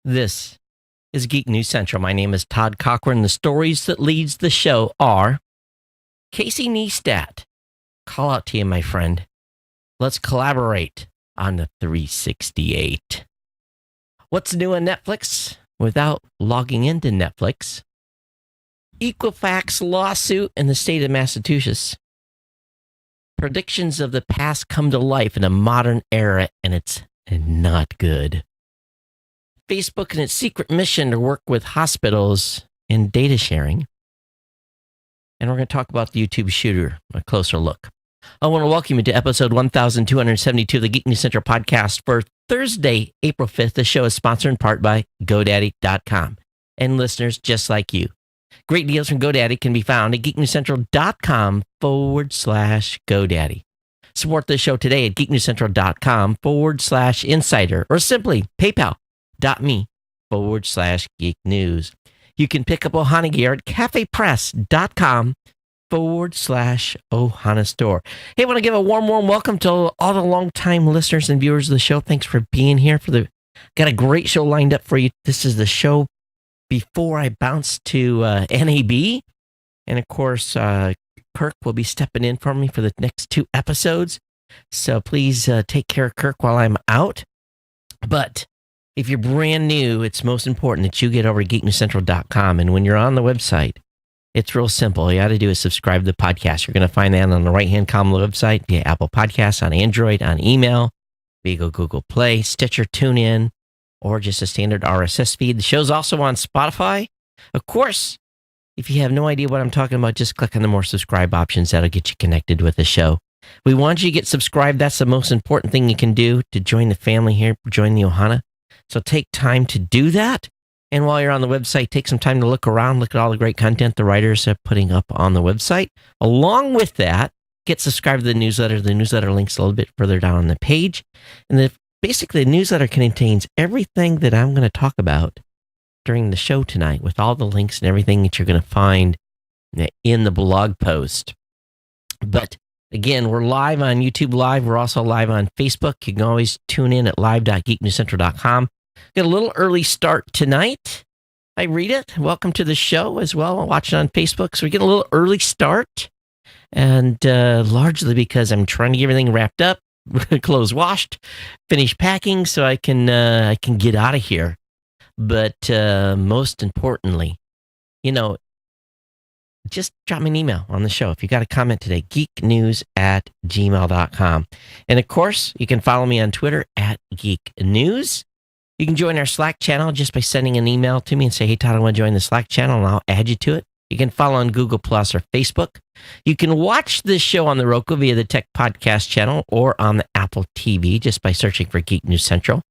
This is Geek News Central. My name is Todd Cochran. The stories that leads the show are Casey Neistat. Call out to you, my friend. Let's collaborate on the 368. What's new on Netflix without logging into Netflix? Equifax lawsuit in the state of Massachusetts. Predictions of the past come to life in a modern era, and it's not good. Facebook and its secret mission to work with hospitals in data sharing. And we're going to talk about the YouTube shooter, a closer look. I want to welcome you to episode 1272 of the Geek News Central podcast for Thursday, April 5th. The show is sponsored in part by GoDaddy.com and listeners just like you. Great deals from GoDaddy can be found at geeknewscentral.com/GoDaddy. Support this show today at geeknewscentral.com/insider or simply paypal.me/geek news. You can pick up Ohana gear at cafepress.com/Ohana store. Hey, I want to give a warm welcome to all the longtime listeners and viewers of the show. Thanks for being here. Got a great show lined up for you. This is the show before I bounce to NAB. And of course, Kirk will be stepping in for me for the next two episodes. So please take care of Kirk while I'm out. But if you're brand new, it's most important that you get over to geeknewscentral.com. And when you're on the website, it's real simple. All you got to do is subscribe to the podcast. You're going to find that on the right-hand column of the website via Apple Podcasts, on Android, on email, via Google Play, Stitcher, TuneIn, or just a standard RSS feed. The show's also on Spotify. Of course, if you have no idea what I'm talking about, just click on the more subscribe options. That'll get you connected with the show. We want you to get subscribed. That's the most important thing you can do to join the family here, join the Ohana. So take time to do that. And while you're on the website, take some time to look around, look at all the great content the writers are putting up on the website. Along with that, get subscribed to the newsletter. The newsletter link's a little bit further down on the page. And basically, the newsletter contains everything that I'm going to talk about during the show tonight, with all the links and everything that you're going to find in the blog post. But again, we're live on YouTube Live. We're also live on Facebook. You can always tune in at live.geeknewscentral.com. Got a little early start tonight. I read it. Welcome to the show as well. I'll watch it on Facebook. So we get a little early start. And largely because I'm trying to get everything wrapped up, clothes washed, finish packing so I can get out of here. But most importantly, just drop me an email on the show. If you got a comment today, geeknews@gmail.com. And of course, you can follow me on Twitter @geeknews. You can join our Slack channel just by sending an email to me and say, hey, Todd, I want to join the Slack channel, and I'll add you to it. You can follow on Google Plus or Facebook. You can watch this show on the Roku via the Tech Podcast channel or on the Apple TV just by searching for Geek News Central.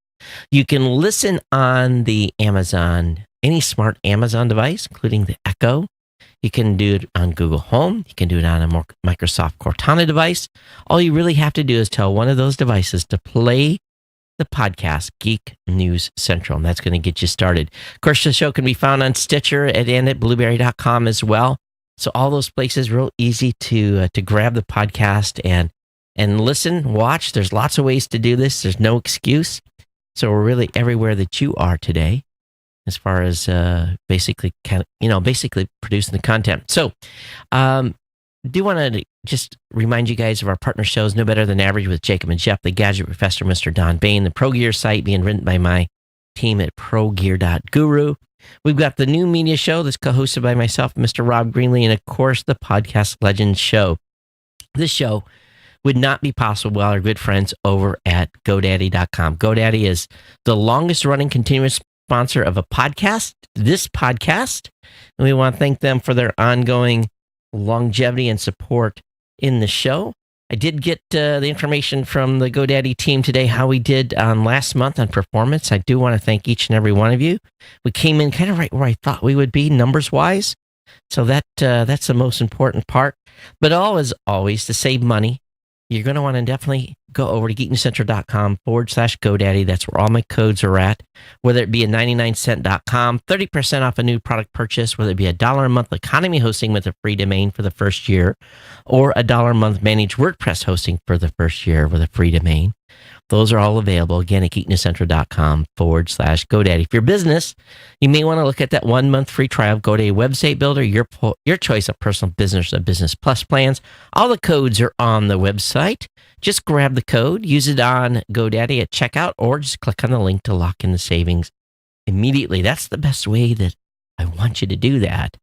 You can listen on the any smart Amazon device, including the Echo. You can do it on Google Home. You can do it on a Microsoft Cortana device. All you really have to do is tell one of those devices to play the podcast Geek News Central, and that's going to get you started. Of course, the show can be found on Stitcher and at blueberry.com as well. So all those places, real easy to grab the podcast and listen, watch. There's lots of ways to do this. There's no excuse. So we're really everywhere that you are today, as far as basically producing the content. So, do want to just remind you guys of our partner shows, No Better Than Average with Jacob and Jeff, The Gadget Professor, Mr. Don Bain, the Pro Gear site being written by my team at progear.guru. We've got the new media show that's co-hosted by myself, Mr. Rob Greenlee, and of course, the Podcast Legends show. This show would not be possible without our good friends over at GoDaddy.com. GoDaddy is the longest running continuous sponsor of a podcast, this podcast, and we want to thank them for their ongoing longevity and support in the show. I did get the information from the GoDaddy team today, how we did last month on performance. I do want to thank each and every one of you. We came in kind of right where I thought we would be numbers-wise, so that's the most important part. But always to save money, you're going to want to definitely go over to geeknewscentral.com/GoDaddy. That's where all my codes are at, whether it be a 99cent.com, 30% off a new product purchase, whether it be $1 a month economy hosting with a free domain for the first year, or $1 a month managed WordPress hosting for the first year with a free domain. Those are all available, again, at geeknewscentral.com/GoDaddy. If you're a business, you may want to look at that 1-month free trial of GoDaddy Website Builder, your choice of personal business or business plus plans. All the codes are on the website. Just grab the code, use it on GoDaddy at checkout, or just click on the link to lock in the savings immediately. That's the best way that I want you to do that.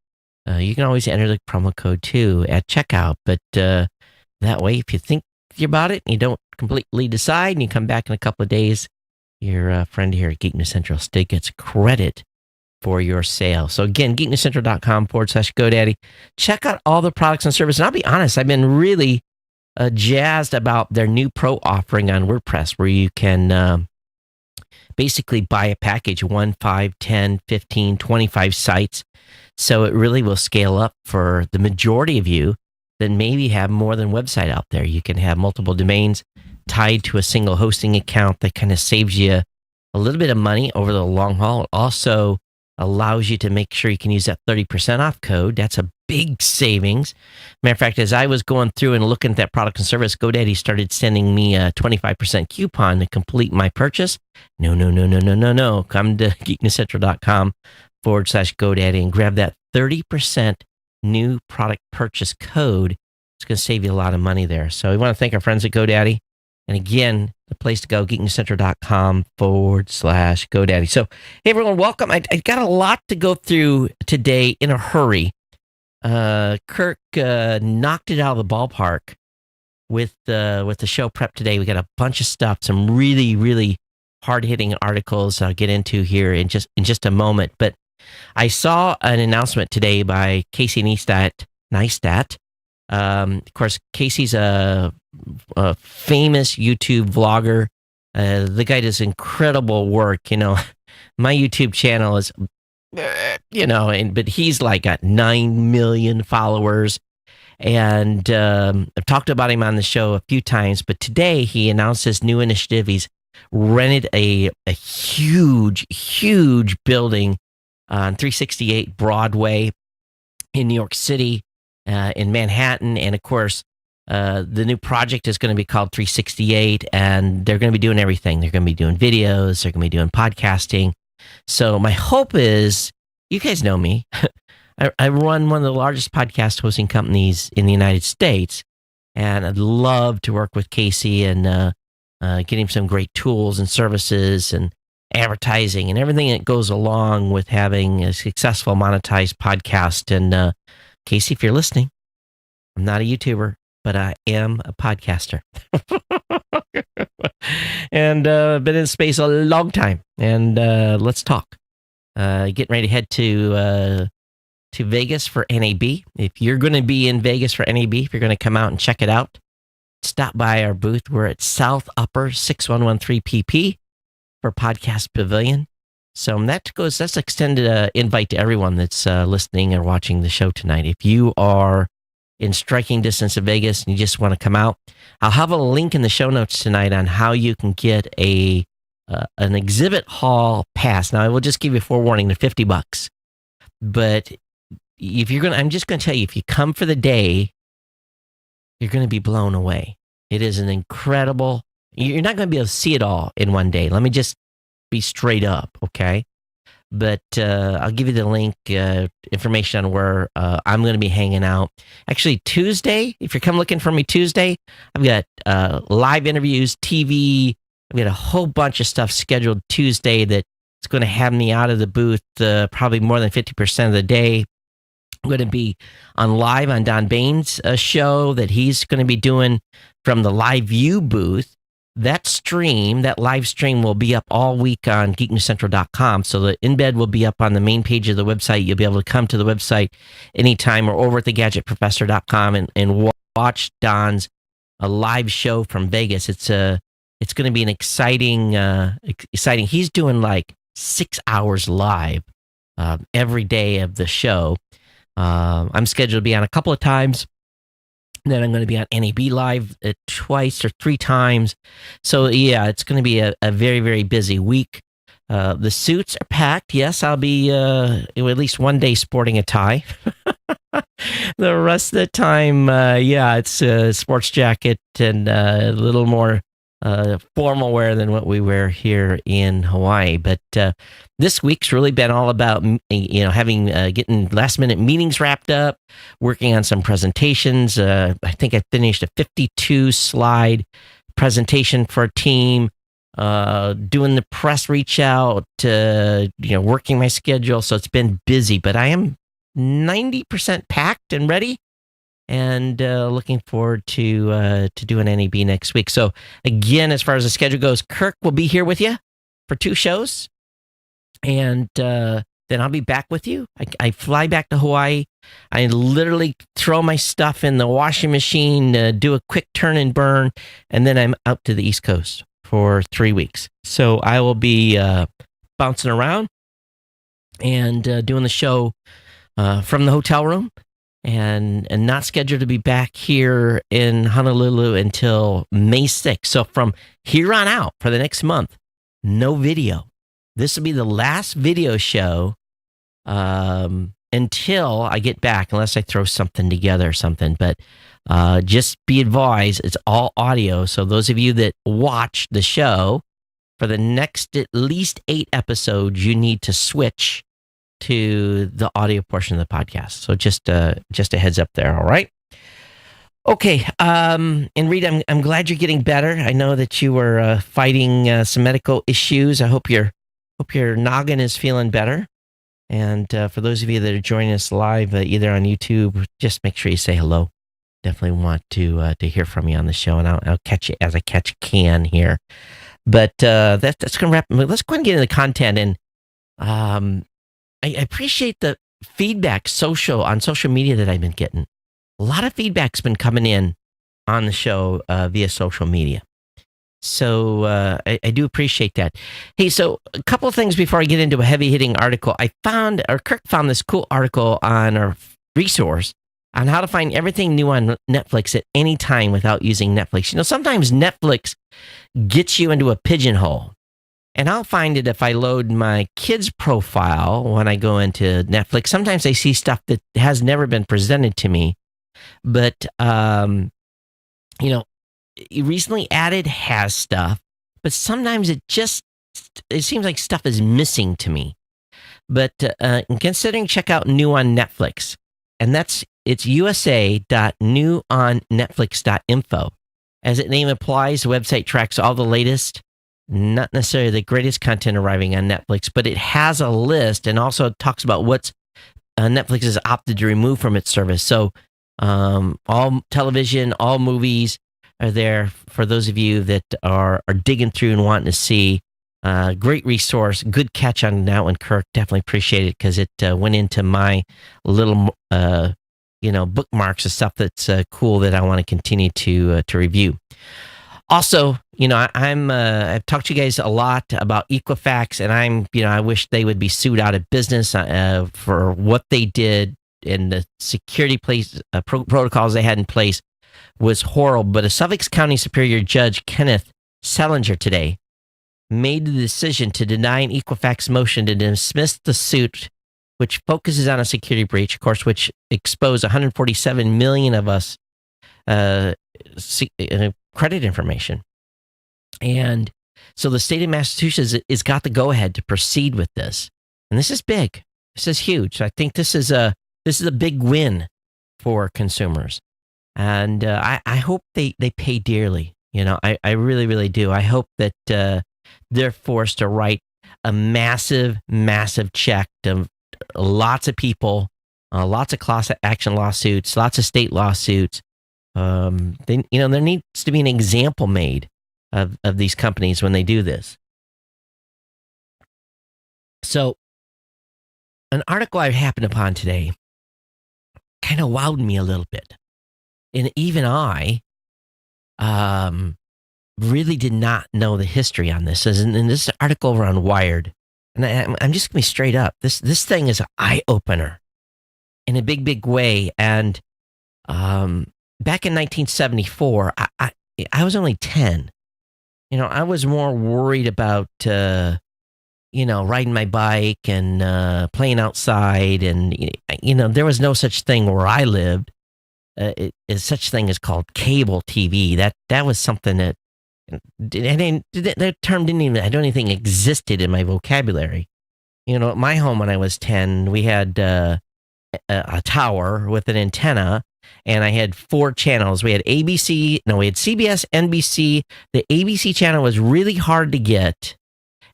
You can always enter the promo code too at checkout, but that way, if you think about it and you don't completely decide and you come back in a couple of days, your friend here at Geek News Central still gets credit for your sale. So again, geeknewscentral.com/GoDaddy. Check out all the products and services. And I'll be honest, I've been really jazzed about their new pro offering on WordPress, where you can basically buy a package, 1, 5, 10, 15, 25 sites. So it really will scale up for the majority of you that maybe have more than website out there. You can have multiple domains tied to a single hosting account that kind of saves you a little bit of money over the long haul. It also allows you to make sure you can use that 30% off code. That's a big savings. Matter of fact, as I was going through and looking at that product and service, GoDaddy started sending me a 25% coupon to complete my purchase. No. Come to geeknewscentral.com/GoDaddy and grab that 30% new product purchase code. It's going to save you a lot of money there. So we want to thank our friends at GoDaddy. And again, the place to go, geeknewscentral.com/GoDaddy. So, hey, everyone, welcome. I got a lot to go through today in a hurry. Kirk knocked it out of the ballpark with the show prep today. We got a bunch of stuff, some really, really hard-hitting articles I'll get into here in just a moment. But I saw an announcement today by Casey Neistat. Of course, Casey's a famous YouTube vlogger. The guy does incredible work. My YouTube channel is, but he's like got 9 million followers. And I've talked about him on the show a few times, but today he announced this new initiative. He's rented a huge building on 368 Broadway in New York City, in Manhattan. And of course, the new project is going to be called 368, and they're going to be doing everything. They're going to be doing videos. They're going to be doing podcasting. So my hope is, you guys know me. I run one of the largest podcast hosting companies in the United States, and I'd love to work with Casey and get him some great tools and services and advertising and everything that goes along with having a successful monetized podcast. And Casey, if you're listening, I'm not a YouTuber, but I am a podcaster. And been in space a long time. And let's talk. Getting ready to head to Vegas for NAB. If you're going to be in Vegas for NAB, if you're going to come out and check it out, stop by our booth. We're at South Upper 6113 PP for Podcast Pavilion. So that's extended invite to everyone that's listening or watching the show tonight. If you are in striking distance of Vegas and you just want to come out, I'll have a link in the show notes tonight on how you can get an exhibit hall pass. Now, I will just give you a forewarning, they're $50. But if I'm just going to tell you, if you come for the day, you're going to be blown away. It is an incredible, you're not going to be able to see it all in one day. Let me just be straight up, okay? But I'll give you the link, information on where I'm going to be hanging out. Actually, Tuesday, if you're coming looking for me Tuesday, I've got live interviews, TV. I've got a whole bunch of stuff scheduled Tuesday that's going to have me out of the booth probably more than 50% of the day. I'm going to be live on Don Bain's show that he's going to be doing from the Live View booth. That live stream will be up all week on geeknewscentral.com. So the embed will be up on the main page of the website. You'll be able to come to the website anytime or over at thegadgetprofessor.com and watch Don's live show from Vegas. It's going to be an exciting. He's doing like 6 hours live every day of the show. I'm scheduled to be on a couple of times. Then I'm going to be on NAB Live twice or 3 times. So, yeah, it's going to be a very, very busy week. The suits are packed. Yes, I'll be at least one day sporting a tie. The rest of the time, it's a sports jacket and a little more formal wear than what we wear here in Hawaii. But this week's really been all about having getting last minute meetings wrapped up, working on some presentations. I think I finished a 52 slide presentation for a team. Doing the press reach out, working my schedule. So it's been busy, but I am 90% packed and ready, and looking forward to doing NAB next week. So again, as far as the schedule goes, Kirk will be here with you for 2 shows, and then I'll be back with you. I fly back to Hawaii. I literally throw my stuff in the washing machine, do a quick turn and burn, and then I'm out to the East Coast for 3 weeks. So I will be bouncing around and doing the show from the hotel room, and not scheduled to be back here in Honolulu until May 6th. So from here on out, for the next month, no video. This will be the last video show until I get back, unless I throw something together or something. But just be advised, it's all audio. So those of you that watch the show, for the next at least 8 episodes, you need to switch to the audio portion of the podcast. So just a heads up there. All right. Okay. And Reed, I'm glad you're getting better. I know that you were fighting some medical issues. I hope your noggin is feeling better. And for those of you that are joining us live, either on YouTube, just make sure you say hello. Definitely want to hear from you on the show, and I'll catch you as I catch can here. But that's going to wrap. Let's go ahead and get into the content. And I appreciate the feedback on social media that I've been getting. A lot of feedback's been coming in on the show via social media. So I do appreciate that. Hey, so a couple of things before I get into a heavy-hitting article. Kirk found this cool article on our resource on how to find everything new on Netflix at any time without using Netflix. You know, sometimes Netflix gets you into a pigeonhole. And I'll find it if I load my kids' profile when I go into Netflix. Sometimes I see stuff that has never been presented to me. But, recently added has stuff. But sometimes it seems like stuff is missing to me. But considering check out new on Netflix. And it's usa.newonnetflix.info. As its name implies, the website tracks all the latest, not necessarily the greatest content arriving on Netflix, but it has a list and also talks about what's Netflix has opted to remove from its service. So all television, all movies are there for those of you that are digging through and wanting to see. Great resource. Good catch on that one, Kirk. Definitely appreciate it because it went into my little, bookmarks of stuff that's cool that I want to continue to review. Also, I've talked to you guys a lot about Equifax, and I wish they would be sued out of business for what they did, and the security protocols they had in place was horrible. But a Suffolk County Superior Judge, Kenneth Selinger, today made the decision to deny an Equifax motion to dismiss the suit, which focuses on a security breach, of course, which exposed 147 million of us credit information. And so the state of Massachusetts has got the go-ahead to proceed with this. And this is big. This is huge. I think this is a big win for consumers. And I hope they pay dearly. I really, really do. I hope that they're forced to write a massive, massive check to lots of people, lots of class action lawsuits, lots of state lawsuits. There needs to be an example made of these companies when they do this. So, an article I happened upon today kind of wowed me a little bit. And even I really did not know the history on this. And this article over on Wired. And I'm just going to be straight up. This thing is an eye-opener in a big, big way. And back in 1974, I was only 10. I was more worried about, riding my bike and playing outside. And, there was no such thing where I lived. Such thing is called cable TV. That was something that That term didn't even, I don't even think existed in my vocabulary. At my home when I was 10, we had a tower with an antenna, and I had 4 channels. We had we had CBS, NBC. The ABC channel was really hard to get,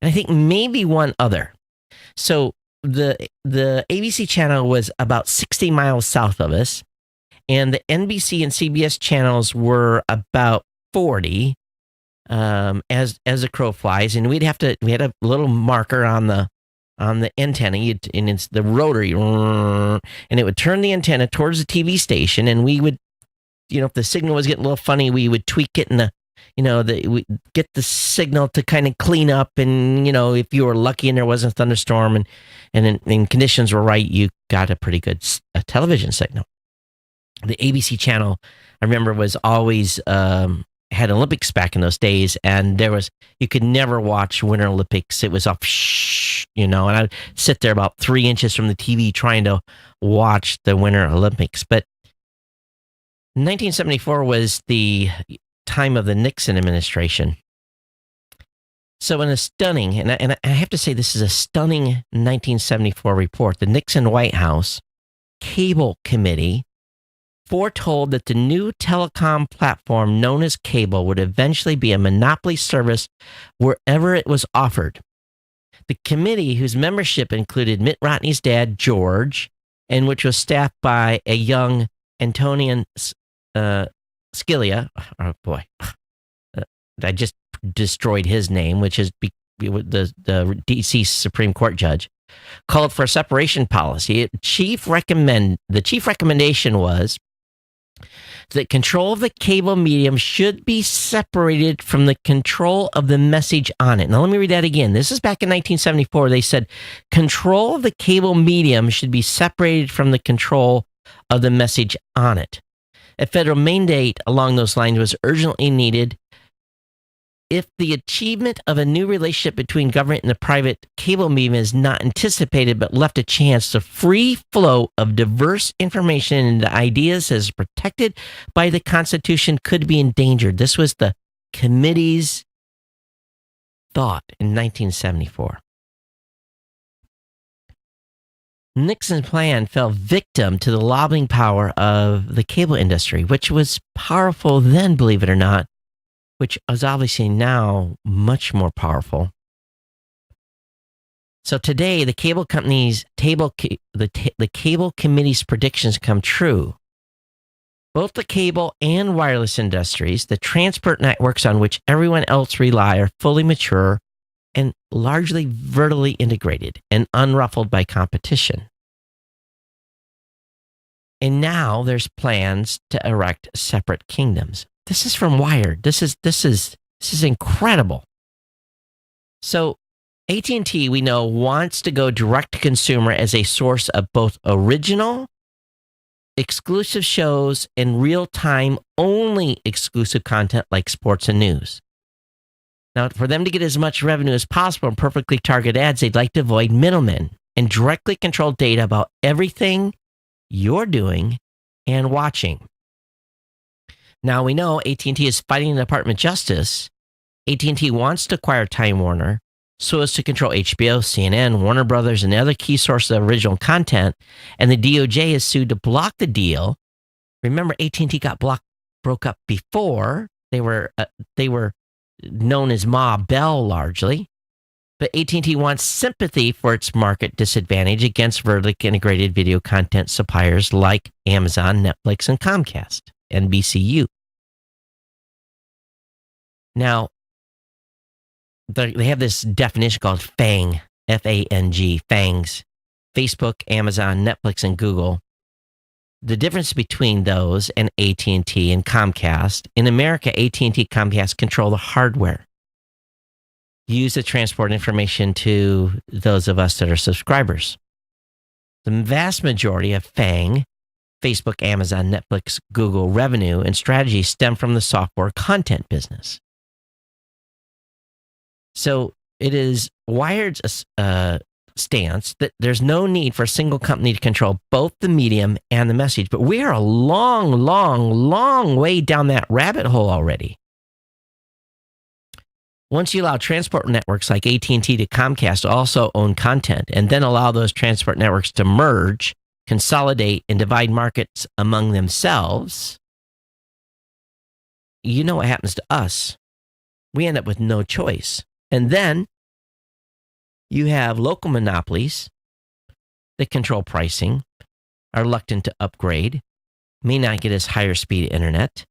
and I think maybe one other. So the ABC channel was about 60 miles south of us, and the NBC and CBS channels were about 40, as a crow flies. And we had a little marker on the antenna, and it's the rotary, and it would turn the antenna towards the TV station, and we would, if the signal was getting a little funny, we would tweak it, and we get the signal to kind of clean up, and if you were lucky and there wasn't a thunderstorm and conditions were right, you got a pretty good television signal. The ABC channel, I remember, was always had Olympics back in those days, and you could never watch Winter Olympics. It was off, and I'd sit there about 3 inches from the TV trying to watch the Winter Olympics. But 1974 was the time of the Nixon administration. So in a stunning, and I have to say this is a stunning 1974 report, the Nixon White House Cable Committee foretold that the new telecom platform known as cable would eventually be a monopoly service wherever it was offered. The committee, whose membership included Mitt Romney's dad, George, and which was staffed by a young Antonian Scalia. Oh boy, I just destroyed his name, which is the D.C. Supreme Court judge, called for a separation policy. The chief recommendation was that control of the cable medium should be separated from the control of the message on it. Now, let me read that again. This is back in 1974. They said control of the cable medium should be separated from the control of the message on it. A federal mandate along those lines was urgently needed if the achievement of a new relationship between government and the private cable medium is not anticipated but left a chance, the free flow of diverse information and ideas as protected by the Constitution could be endangered. This was the committee's thought in 1974. Nixon's plan fell victim to the lobbying power of the cable industry, which was powerful then, believe it or not, which is obviously now much more powerful. So today, the cable committee's predictions come true. Both the cable and wireless industries, the transport networks on which everyone else rely, are fully mature and largely vertically integrated and unruffled by competition. And now there's plans to erect separate kingdoms. This is from Wired. This is incredible. So AT&T, we know, wants to go direct to consumer as a source of both original, exclusive shows and real-time only exclusive content like sports and news. Now, for them to get as much revenue as possible and perfectly target ads, they'd like to avoid middlemen and directly control data about everything you're doing and watching. Now, we know AT&T is fighting the Department of Justice. AT&T wants to acquire Time Warner so as to control HBO, CNN, Warner Brothers, and other key sources of original content. And the DOJ is sued to block the deal. Remember, AT&T got broke up before. They were known as Ma Bell largely. But AT&T wants sympathy for its market disadvantage against vertically integrated video content suppliers like Amazon, Netflix, and Comcast, NBCU. Now, they have this definition called FANG, F-A-N-G, FANGs, Facebook, Amazon, Netflix, and Google. The difference between those and AT&T and Comcast, in America, AT&T, Comcast control the hardware. Use to transport information to those of us that are subscribers. The vast majority of FANG, Facebook, Amazon, Netflix, Google revenue and strategy stem from the software content business. So it is Wired's stance that there's no need for a single company to control both the medium and the message. But we are a long, long, long way down that rabbit hole already. Once you allow transport networks like AT&T to Comcast to also own content, and then allow those transport networks to merge, consolidate, and divide markets among themselves, you know what happens to us. We end up with no choice. And then you have local monopolies that control pricing, are reluctant to upgrade, may not get us higher speed internet.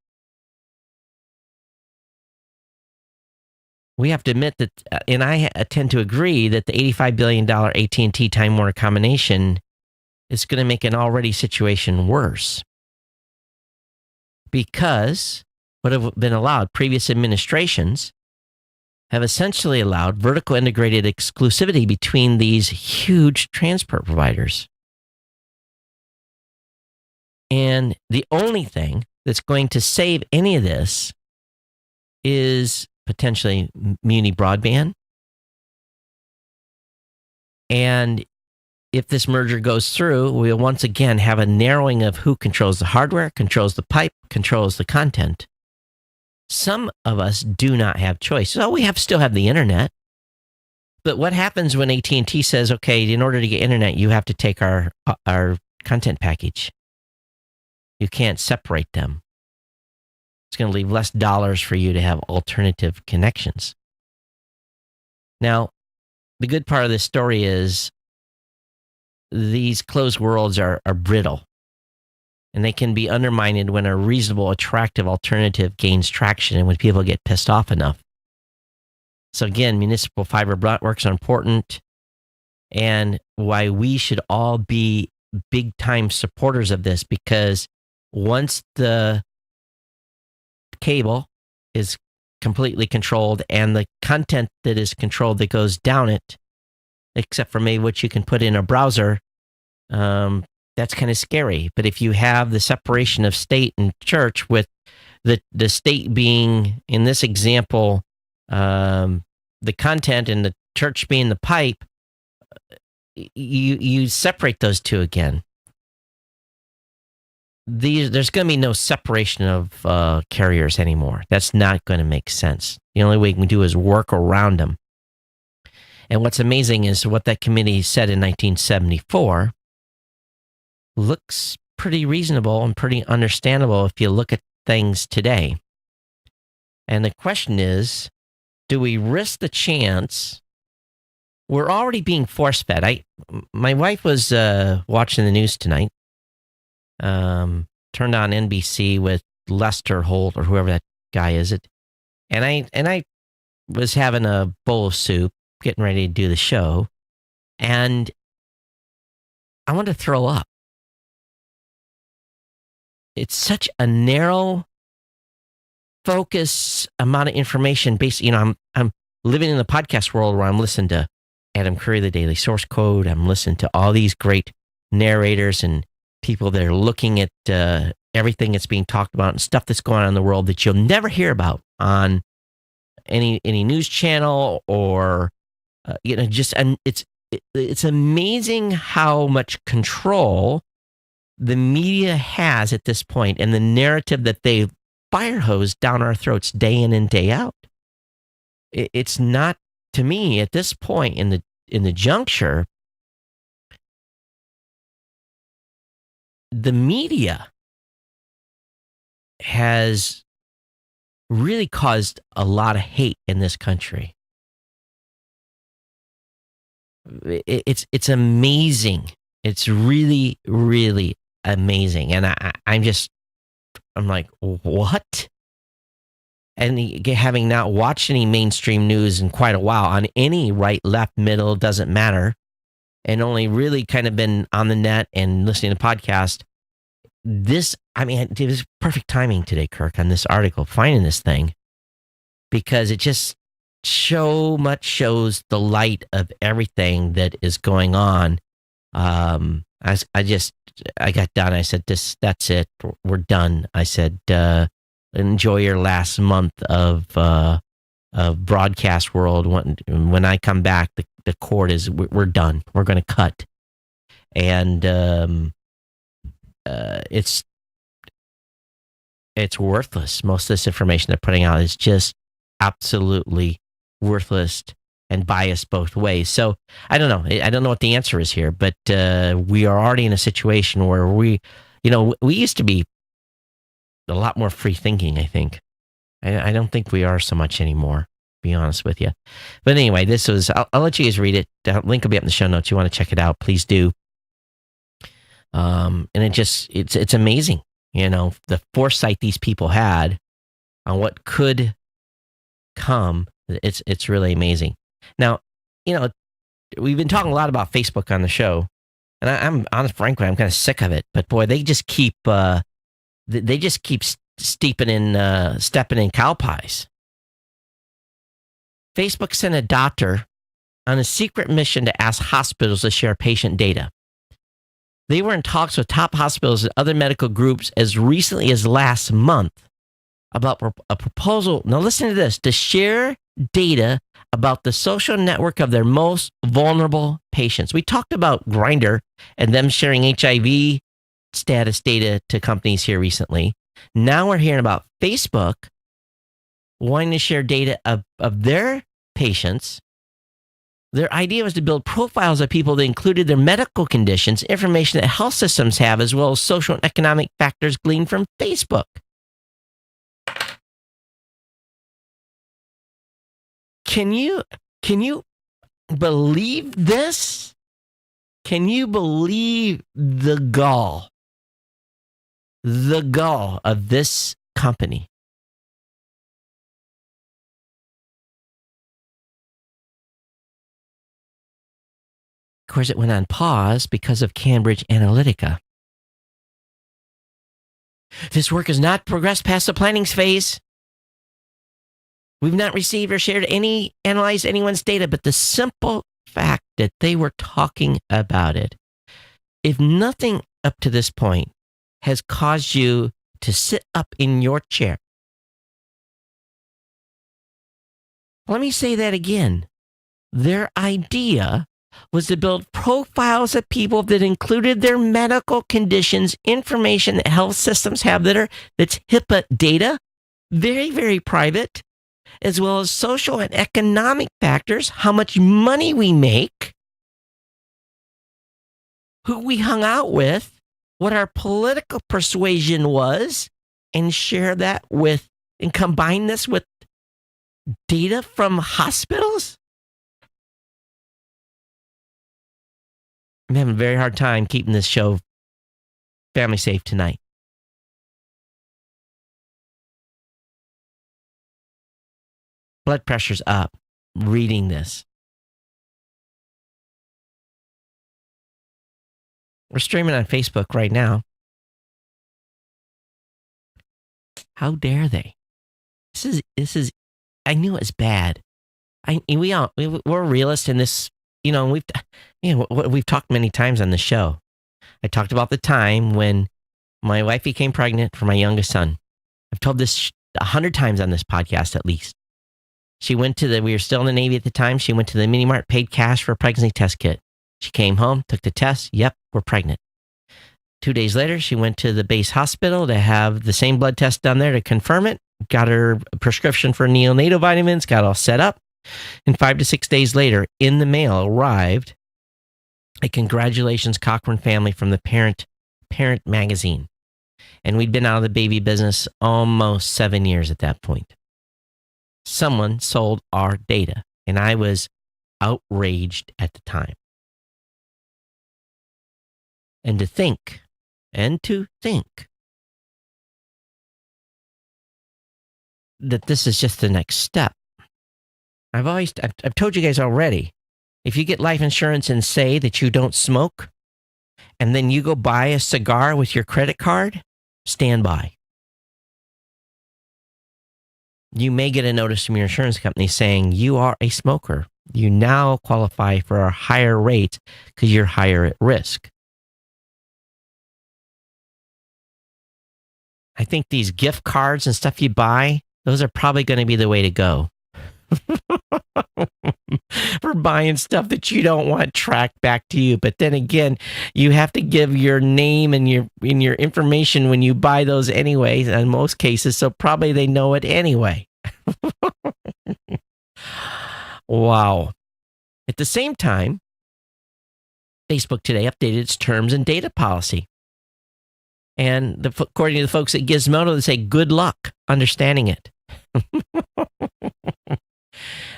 We have to admit that, and I tend to agree, that the $85 billion AT&T Time Warner combination is going to make an already situation worse. Because what have been allowed, previous administrations have essentially allowed vertical integrated exclusivity between these huge transport providers. And the only thing that's going to save any of this is potentially muni broadband. And if this merger goes through, we'll once again have a narrowing of who controls the hardware, controls the pipe, controls the content. Some of us do not have choice. So we still have the internet. But what happens when AT&T says, okay, in order to get internet, you have to take our content package? You can't separate them. It's going to leave less dollars for you to have alternative connections. Now, the good part of this story is these closed worlds are brittle, and they can be undermined when a reasonable, attractive alternative gains traction and when people get pissed off enough. So again, municipal fiber networks are important, and why we should all be big-time supporters of this, because once the cable is completely controlled and the content that is controlled that goes down it, except for maybe what you can put in a browser, that's kind of scary. But if you have the separation of state and church, with the state being, in this example, the content, and the church being the pipe, you separate those two again. There's going to be no separation of carriers anymore. That's not going to make sense. The only way we can do is work around them. And what's amazing is what that committee said in 1974 looks pretty reasonable and pretty understandable if you look at things today. And the question is, do we risk the chance? We're already being force-fed. My wife was watching the news tonight. Turned on NBC with Lester Holt or whoever that guy is. And I was having a bowl of soup, getting ready to do the show, and I wanted to throw up. It's such a narrow focus amount of information. Basically, I'm living in the podcast world where I'm listening to Adam Curry, the Daily Source Code. I'm listening to all these great narrators and people that are looking at everything that's being talked about and stuff that's going on in the world that you'll never hear about on any news channel or it's amazing how much control the media has at this point, and the narrative that they fire hose down our throats day in and day out. It's not, to me, at this point in the juncture, the media has really caused a lot of hate in this country. It's amazing. It's really, really amazing. And I'm like, what? And having not watched any mainstream news in quite a while on any right, left, middle, doesn't matter, and only really kind of been on the net and listening to podcasts, it was perfect timing today, Kirk, on this article, finding this thing, because it just so much shows the light of everything that is going on. I got done. I said, that's it. We're done. I said, enjoy your last month of broadcast world. When I come back, the cord is, we're done. We're going to cut. And it's worthless. Most of this information they're putting out is just absolutely worthless and biased both ways. So I don't know. I don't know what the answer is here, but we are already in a situation where we used to be a lot more free thinking, I think. I don't think we are so much anymore, to be honest with you. But anyway, I'll let you guys read it. The link will be up in the show notes. You want to check it out, please do. And it's amazing, the foresight these people had on what could come. It's really amazing. Now, we've been talking a lot about Facebook on the show, and I'm honest, frankly, I'm kind of sick of it. But boy, they just keep stepping in cow pies. Facebook sent a doctor on a secret mission to ask hospitals to share patient data. They were in talks with top hospitals and other medical groups as recently as last month about a proposal, now listen to this, to share data about the social network of their most vulnerable patients. We talked about Grindr and them sharing HIV status data to companies here recently. Now we're hearing about Facebook wanting to share data of their patients. Their idea was to build profiles of people that included their medical conditions, information that health systems have, as well as social and economic factors gleaned from Facebook. Can you believe this? Can you believe the gall of this company? Of course, it went on pause because of Cambridge Analytica. This work has not progressed past the planning phase. We've not received or analyzed anyone's data, but the simple fact that they were talking about it, if nothing up to this point has caused you to sit up in your chair. Let me say that again. Their idea was to build profiles of people that included their medical conditions, information that health systems have that's HIPAA data, very, very private, as well as social and economic factors, how much money we make, who we hung out with, what our political persuasion was, and share that with, and combine this with data from hospitals? I'm having a very hard time keeping this show family safe tonight. Blood pressure's up reading this. We're streaming on Facebook right now. How dare they? This is. I knew it was bad. We're realists in this. We've talked many times on the show. I talked about the time when my wife became pregnant for my youngest son. I've told this 100 times on this podcast at least. We were still in the Navy at the time. She went to the mini mart, paid cash for a pregnancy test kit. She came home, took the test. Yep, we're pregnant. 2 days later, she went to the base hospital to have the same blood test done there to confirm it. Got her prescription for neonatal vitamins, got all set up. And 5 to 6 days later, in the mail arrived a congratulations Cochran family from the Parent magazine. And we'd been out of the baby business almost 7 years at that point. Someone sold our data, and I was outraged at the time. And to think that this is just the next step. I've told you guys already, if you get life insurance and say that you don't smoke, and then you go buy a cigar with your credit card, stand by. You may get a notice from your insurance company saying you are a smoker. You now qualify for a higher rate because you're higher at risk. I think these gift cards and stuff you buy, those are probably going to be the way to go. For buying stuff that you don't want tracked back to you. But then again, you have to give your name and your information when you buy those anyway, in most cases, so probably they know it anyway. Wow. At the same time, Facebook today updated its terms and data policy. And according to the folks at Gizmodo, they say, good luck understanding it.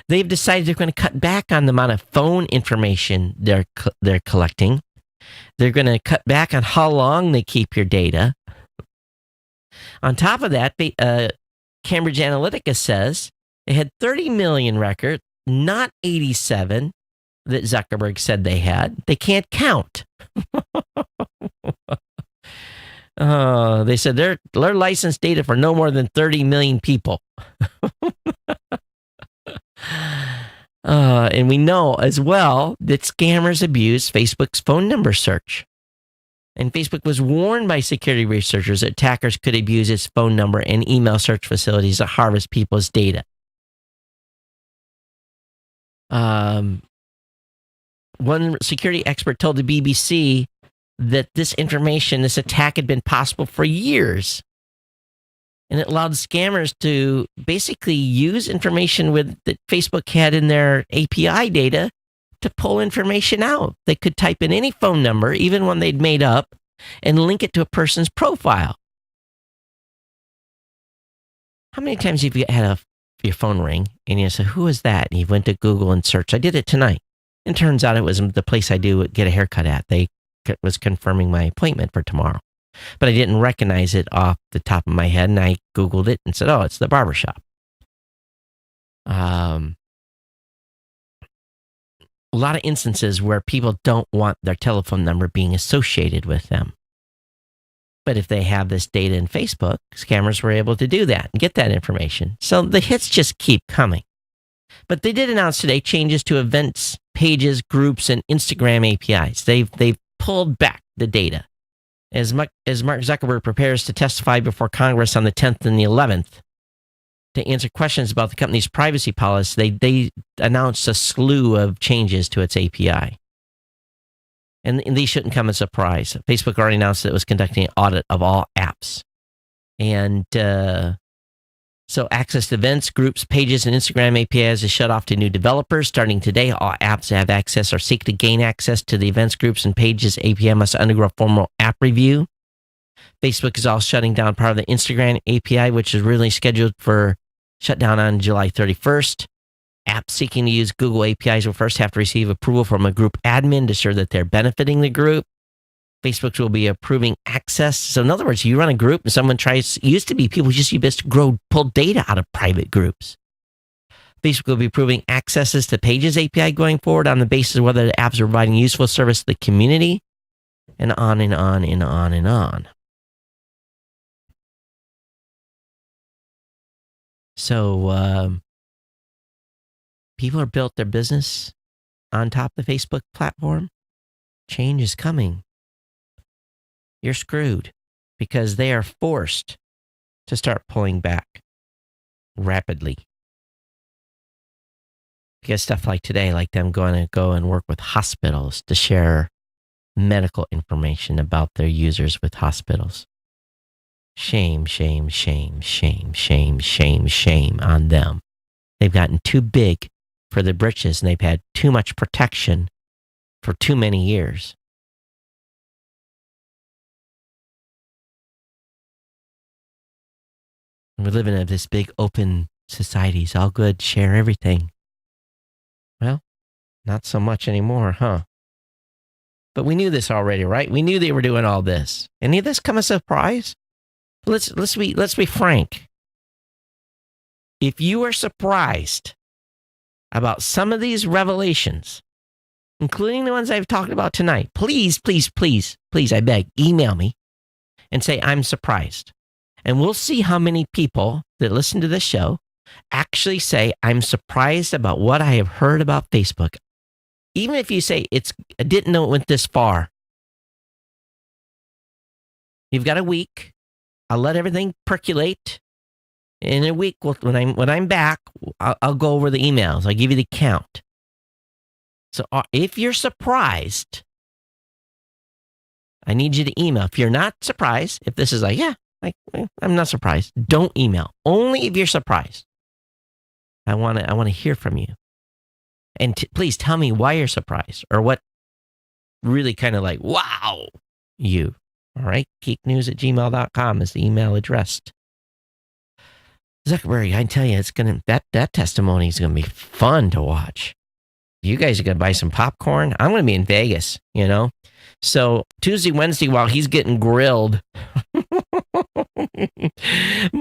They've decided they're going to cut back on the amount of phone information they're collecting. They're going to cut back on how long they keep your data. On top of that, Cambridge Analytica says they had 30 million records, not 87 that Zuckerberg said they had. They can't count. They said they're licensed data for no more than 30 million people. And we know as well that scammers abuse Facebook's phone number search. And Facebook was warned by security researchers that attackers could abuse its phone number and email search facilities to harvest people's data. One security expert told the BBC that this attack had been possible for years. And it allowed scammers to basically use information that Facebook had in their API data to pull information out. They could type in any phone number, even one they'd made up, and link it to a person's profile. How many times have you had your phone ring and you say, who is that? And you went to Google and searched. I did it tonight. And it turns out it was the place I do get a haircut at. They was confirming my appointment for tomorrow. But I didn't recognize it off the top of my head, and I Googled it and said, oh, it's the barbershop. A lot of instances where people don't want their telephone number being associated with them. But if they have this data in Facebook, scammers were able to do that and get that information. So the hits just keep coming. But they did announce today changes to events, pages, groups, and Instagram APIs. They've pulled back the data. As Mark Zuckerberg prepares to testify before Congress on the 10th and the 11th to answer questions about the company's privacy policy, they announced a slew of changes to its API. And these shouldn't come as a surprise. Facebook already announced that it was conducting an audit of all apps. And so access to events, groups, pages, and Instagram APIs is shut off to new developers. Starting today, all apps that have access or seek to gain access to the events, groups, and pages API must undergo a formal app review. Facebook is also shutting down part of the Instagram API, which is really scheduled for shutdown on July 31st. Apps seeking to use Google APIs will first have to receive approval from a group admin to ensure that they're benefiting the group. Facebook will be approving access. So in other words, you run a group and someone used to be people just used to pull data out of private groups. Facebook will be approving accesses to Pages API going forward on the basis of whether the apps are providing useful service to the community, and on and on and on and on. So people have built their business on top of the Facebook platform. Change is coming. You're screwed because they are forced to start pulling back rapidly. Because stuff like today, like them going to go and work with hospitals to share medical information about their users with hospitals. Shame, shame, shame, shame, shame, shame, shame on them. They've gotten too big for their britches and they've had too much protection for too many years. We live in this big open society. It's all good. Share everything. Well, not so much anymore, huh? But we knew this already, right? We knew they were doing all this. Any of this come as a surprise? Let's be frank. If you are surprised about some of these revelations, including the ones I've talked about tonight, please, please, please, please, I beg, email me and say I'm surprised. And we'll see how many people that listen to this show actually say, I'm surprised about what I have heard about Facebook. Even if you say, I didn't know it went this far. You've got a week. I'll let everything percolate. In a week, when I'm back, I'll go over the emails. I'll give you the count. So if you're surprised, I need you to email. If you're not surprised, if this is I'm not surprised. Don't email. Only if you're surprised. I want to hear from you. And please tell me why you're surprised or what really kind of like, wow, you. All right. geeknews@gmail.com is the email address. Zuckerberg, I tell you, it's gonna that testimony is gonna be fun to watch. You guys are gonna buy some popcorn. I'm gonna be in Vegas, So Tuesday, Wednesday, while he's getting grilled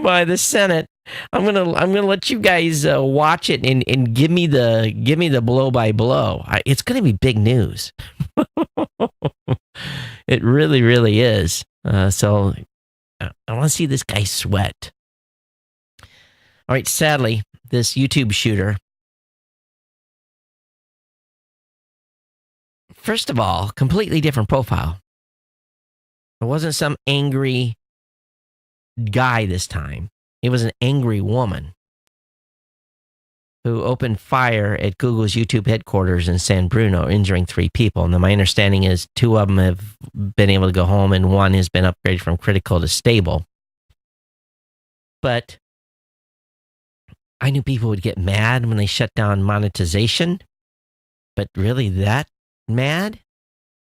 by the Senate, I'm gonna let you guys watch it and give me the blow by blow. It's gonna be big news. It really, really is. So I want to see this guy sweat. All right, sadly, this YouTube shooter, first of all, completely different profile. It wasn't some angry guy this time. It was an angry woman who opened fire at Google's YouTube headquarters in San Bruno, injuring 3 people. And my understanding is 2 of them have been able to go home and 1 has been upgraded from critical to stable. But I knew people would get mad when they shut down monetization, but really that mad?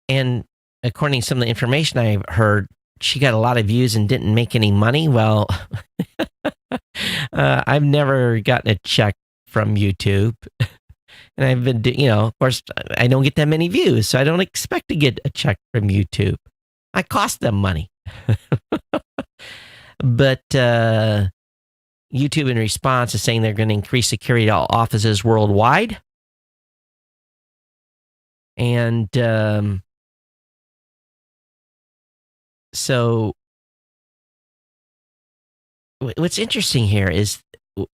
And according to some of the information I heard, she got a lot of views and didn't make any money. Well, I've never gotten a check from YouTube. And I've been, of course, I don't get that many views, so I don't expect to get a check from YouTube. I cost them money. But YouTube, in response, is saying they're going to increase security to all offices worldwide. And so what's interesting here is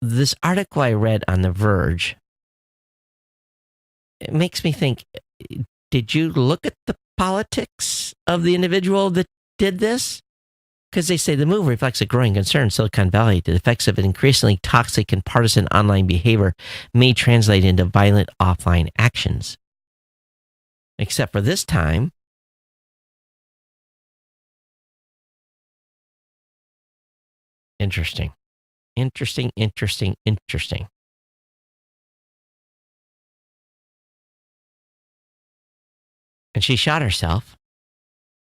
this article I read on The Verge. It makes me think, did you look at the politics of the individual that did this? Because they say the move reflects a growing concern in Silicon Valley that the effects of an increasingly toxic and partisan online behavior may translate into violent offline actions. Except for this time, interesting. And she shot herself.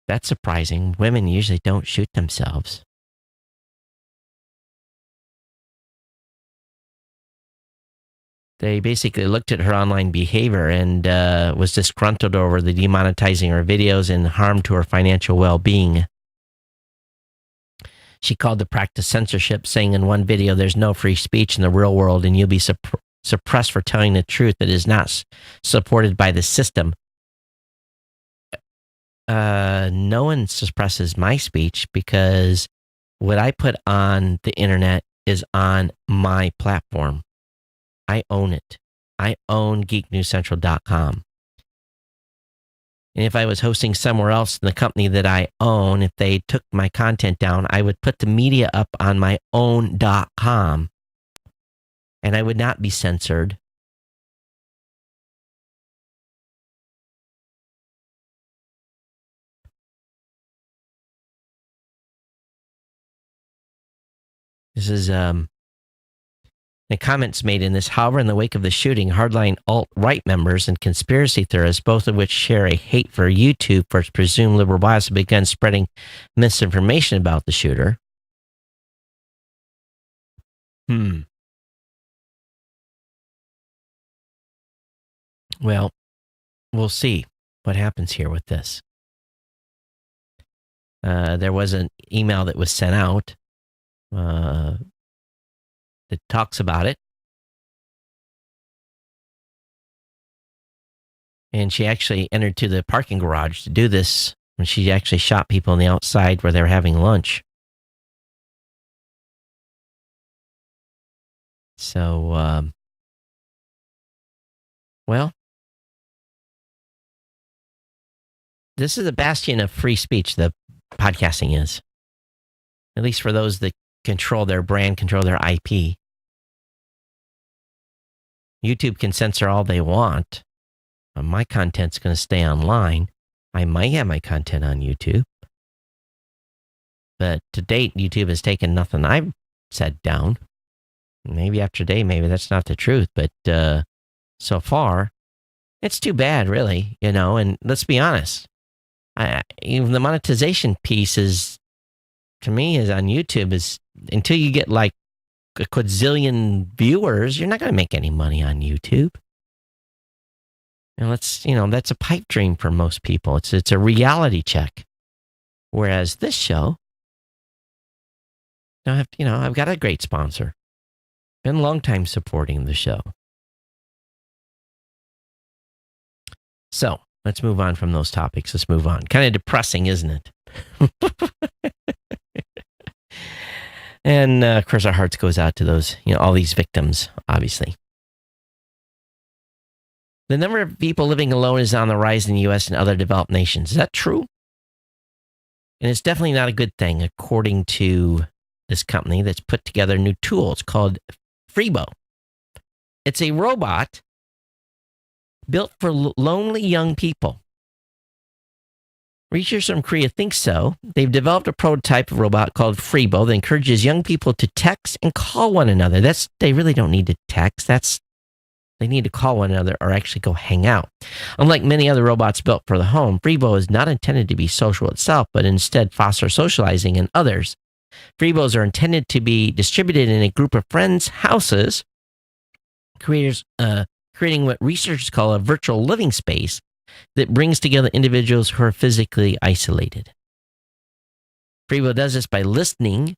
That's surprising. Women usually don't shoot themselves. They basically looked at her online behavior and was disgruntled over the demonetizing her videos and harm to her financial well-being. She called the practice censorship, saying in one video, "There's no free speech in the real world, and you'll be suppressed for telling the truth that is not supported by the system." No one suppresses my speech because what I put on the internet is on my platform. I own it. I own geeknewscentral.com. And if I was hosting somewhere else in the company that I own, if they took my content down, I would put the media up on my own .com, and I would not be censored. This is the comments made in this. However, in the wake of the shooting, hardline alt-right members and conspiracy theorists, both of which share a hate for YouTube for its presumed liberal bias, have begun spreading misinformation about the shooter. Well, we'll see what happens here with this. There was an email that was sent out that talks about it. And she actually entered to the parking garage to do this when she actually shot people on the outside where they were having lunch. So, well, this is a bastion of free speech, the podcasting is. At least for those that control their brand, control their IP. YouTube can censor all they want. My content's going to stay online. I might have my content on YouTube. But to date, YouTube has taken nothing I've said down. Maybe after today, maybe that's not the truth. But so far, It's too bad, really, and let's be honest. Even the monetization piece is, to me, is on YouTube is until you get like a quadrillion viewers, you're not going to make any money on YouTube. And that's a pipe dream for most people. It's a reality check. Whereas this show, I've got a great sponsor. Been a long time supporting the show. So let's move on from those topics. Let's move on. Kind of depressing, isn't it? And of course, our hearts goes out to those, all these victims, obviously. The number of people living alone is on the rise in the U.S. and other developed nations. Is that true? And it's definitely not a good thing, according to this company that's put together a new tool. It's called Freebo. It's a robot built for lonely young people. Researchers from Korea think so. They've developed a prototype of robot called Freebo that encourages young people to text and call one another. They really don't need to text. They need to call one another or actually go hang out. Unlike many other robots built for the home, Freebo is not intended to be social itself, but instead foster socializing in others. Freebos are intended to be distributed in a group of friends' houses, creating what researchers call a virtual living space that brings together individuals who are physically isolated. Freebo does this by listening,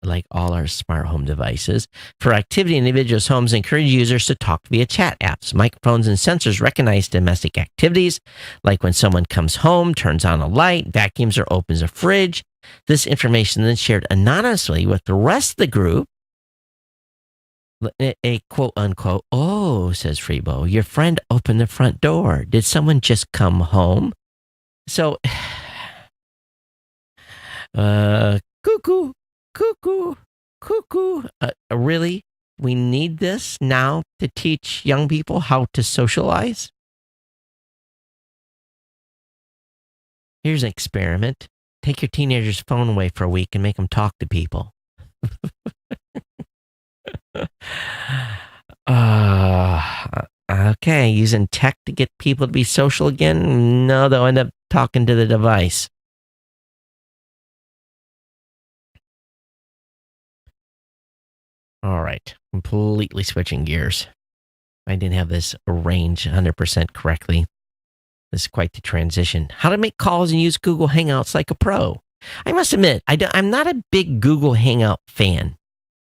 like all our smart home devices, for activity in individuals' homes, encourage users to talk via chat apps. Microphones and sensors recognize domestic activities, like when someone comes home, turns on a light, vacuums, or opens a fridge. This information then shared anonymously with the rest of the group. A quote unquote, "Oh," says Freebo, "your friend opened the front door. Did someone just come home?" So, cuckoo. Really? We need this now to teach young people how to socialize? Here's an experiment. Take your teenager's phone away for a week and make them talk to people. Okay, using tech to get people to be social again? No, they'll end up talking to the device. All right, completely switching gears. I didn't have this arranged 100% correctly. This is quite the transition. How to make calls and use Google Hangouts like a pro. I must admit, I'm not a big Google Hangout fan.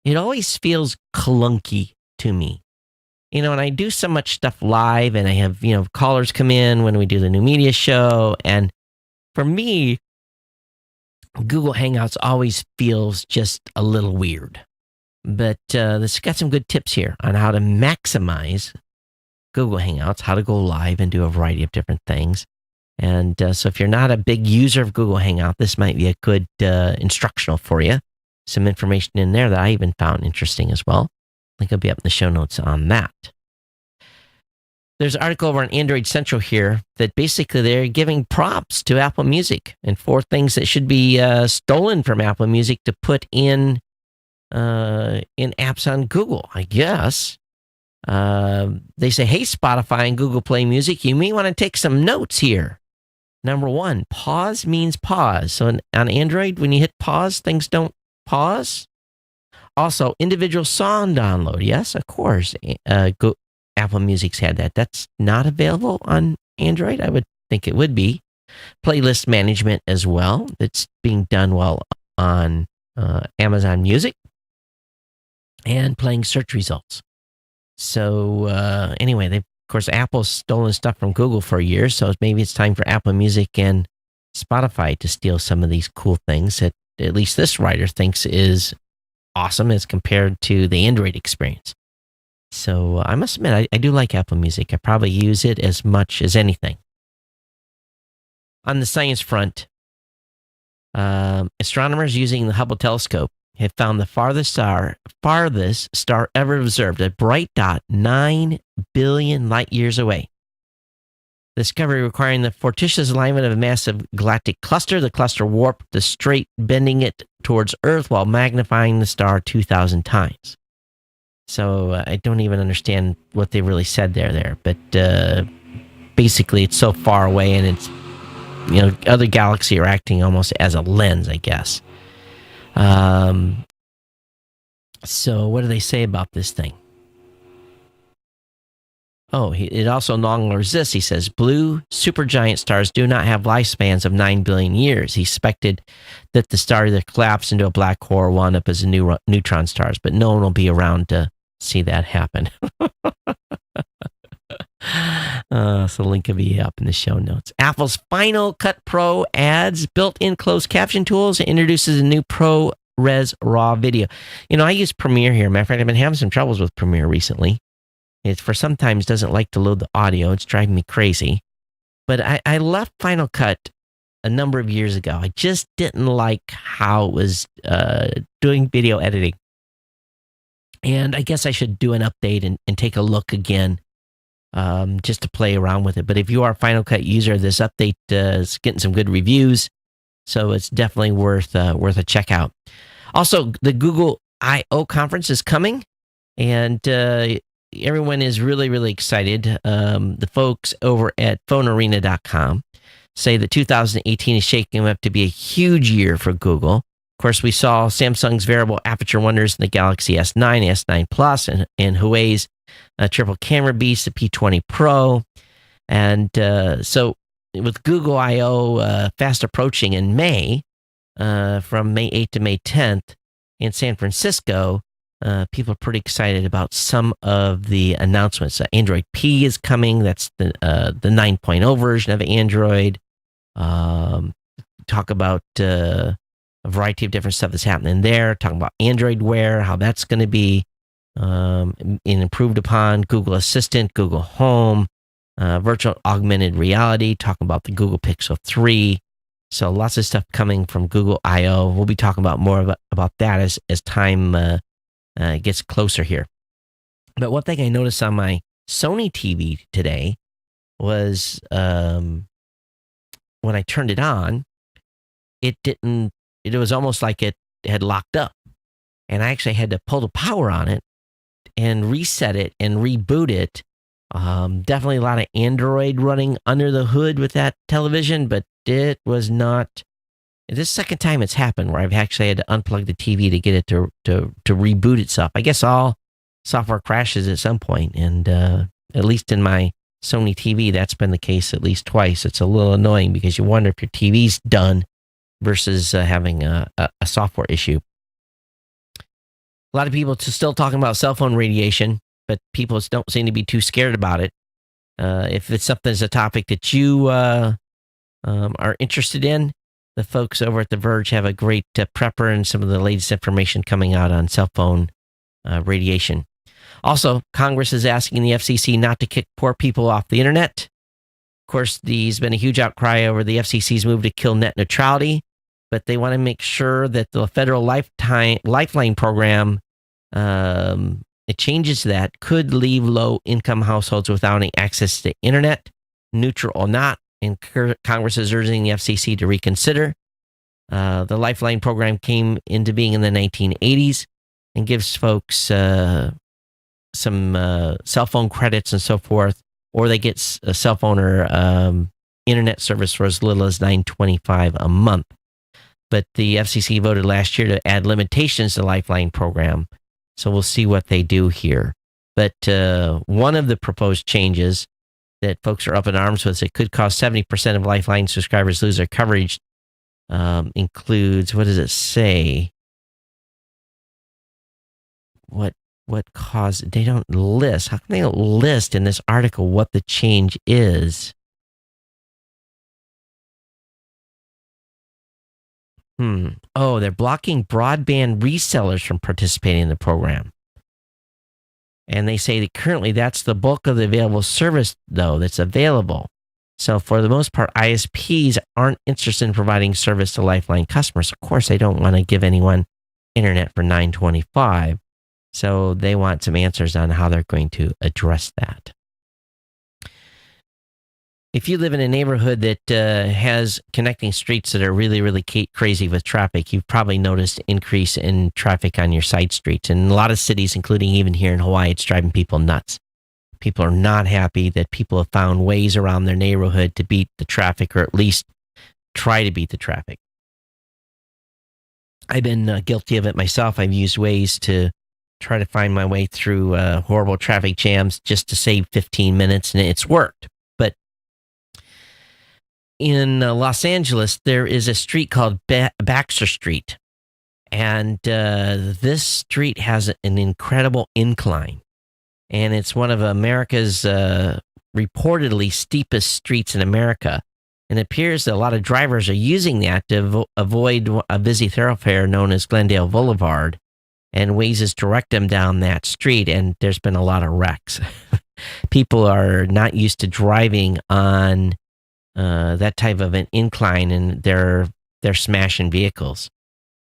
It always feels clunky to me. And I do so much stuff live, and I have, callers come in when we do the new media show. And for me, Google Hangouts always feels just a little weird. But this got some good tips here on how to maximize Google Hangouts, how to go live and do a variety of different things. And so if you're not a big user of Google Hangout, this might be a good instructional for you. Some information in there that I even found interesting as well. Link will be up in the show notes on that. There's an article over on Android Central here that basically they're giving props to Apple Music and 4 things that should be stolen from Apple Music to put in apps on Google, I guess. They say, hey, Spotify and Google Play Music, you may want to take some notes here. Number 1, pause means pause. So on Android, when you hit pause, things don't pause. Also, individual song download. Yes, of course. Apple Music's had that. That's not available on Android. I would think it would be. Playlist management as well. That's being done well on Amazon Music. And playing search results. So anyway, of course, Apple's stolen stuff from Google for years, so maybe it's time for Apple Music and Spotify to steal some of these cool things that at least this writer thinks is awesome as compared to the Android experience. So I must admit, I do like Apple Music. I probably use it as much as anything. On the science front, astronomers using the Hubble telescope have found the farthest star ever observed, a bright dot 9 billion light years away. The discovery requiring the fortuitous alignment of a massive galactic cluster. The cluster warped the straight, bending it towards Earth while magnifying the star 2,000 times. So I don't even understand what they really said there. But basically, it's so far away, and it's, other galaxies are acting almost as a lens, I guess. So what do they say about this thing? Oh, it also no longer exists. He says blue supergiant stars do not have lifespans of 9 billion years. He expected that the star that collapsed into a black hole will end up as a neutron stars, but no one will be around to see that happen. So the link will be up in the show notes. Apple's Final Cut Pro adds built-in closed caption tools and introduces a new ProRes RAW video. I use Premiere here. Matter of fact, I've been having some troubles with Premiere recently. It for sometimes doesn't like to load the audio. It's driving me crazy. But I left Final Cut a number of years ago. I just didn't like how it was doing video editing. And I guess I should do an update and take a look again just to play around with it. But if you are a Final Cut user, this update is getting some good reviews. So it's definitely worth a check out. Also, the Google I/O conference is coming. And everyone is really, really excited. The folks over at phonearena.com say that 2018 is shaping up to be a huge year for Google. Of course, we saw Samsung's variable aperture wonders in the Galaxy S9, S9 Plus, and Huawei's triple camera beast, the P20 Pro. And so with Google I/O fast approaching in May, from May 8th to May 10th in San Francisco, people are pretty excited about some of the announcements. Android P is coming. That's the 9.0 version of Android. Talk about a variety of different stuff that's happening there. Talking about Android Wear, how that's going to be improved upon. Google Assistant, Google Home, virtual augmented reality. Talking about the Google Pixel 3. So lots of stuff coming from Google I/O. We'll be talking about more about that as time gets closer here. But one thing I noticed on my Sony TV today was when I turned it on, it was almost like it had locked up. And I actually had to pull the power on it and reset it and reboot it. Definitely a lot of Android running under the hood with that television, but it was not. This is the second time it's happened where I've actually had to unplug the TV to get it to reboot itself. I guess all software crashes at some point, and at least in my Sony TV, that's been the case at least twice. It's a little annoying because you wonder if your TV's done versus having a software issue. A lot of people still talking about cell phone radiation, but people don't seem to be too scared about it. If it's something that's a topic that you are interested in, the folks over at The Verge have a great prepper and some of the latest information coming out on cell phone radiation. Also, Congress is asking the FCC not to kick poor people off the internet. Of course, there's been a huge outcry over the FCC's move to kill net neutrality, but they want to make sure that the federal Lifeline program, it changes that, could leave low-income households without any access to internet, neutral or not. And Congress is urging the FCC to reconsider. The Lifeline program came into being in the 1980s and gives folks some cell phone credits and so forth, or they get a cell phone or internet service for as little as $9.25 a month. But the FCC voted last year to add limitations to the Lifeline program, so we'll see what they do here. But one of the proposed changes that folks are up in arms with, it could cause 70% of Lifeline subscribers lose their coverage, includes, what does it say? What caused, they don't list. How come they don't list in this article what the change is? Oh, they're blocking broadband resellers from participating in the program. And they say that currently that's the bulk of the available service, though, that's available. So for the most part, ISPs aren't interested in providing service to Lifeline customers. Of course, they don't want to give anyone internet for $9.25. So they want some answers on how they're going to address that. if you live in a neighborhood that has connecting streets that are really, really crazy with traffic, you've probably noticed increase in traffic on your side streets. And a lot of cities, including even here in Hawaii, it's driving people nuts. People are not happy that people have found ways around their neighborhood to beat the traffic, or at least try to beat the traffic. I've been guilty of it myself. I've used ways to try to find my way through horrible traffic jams just to save 15 minutes, and it's worked. But in Los Angeles, there is a street called Baxter Street, and this street has an incredible incline, and it's one of America's reportedly steepest streets in America. And it appears that a lot of drivers are using that to avoid a busy thoroughfare known as Glendale Boulevard, and Waze direct them down that street, and there's been a lot of wrecks. People are not used to driving on that type of an incline, and they're smashing vehicles.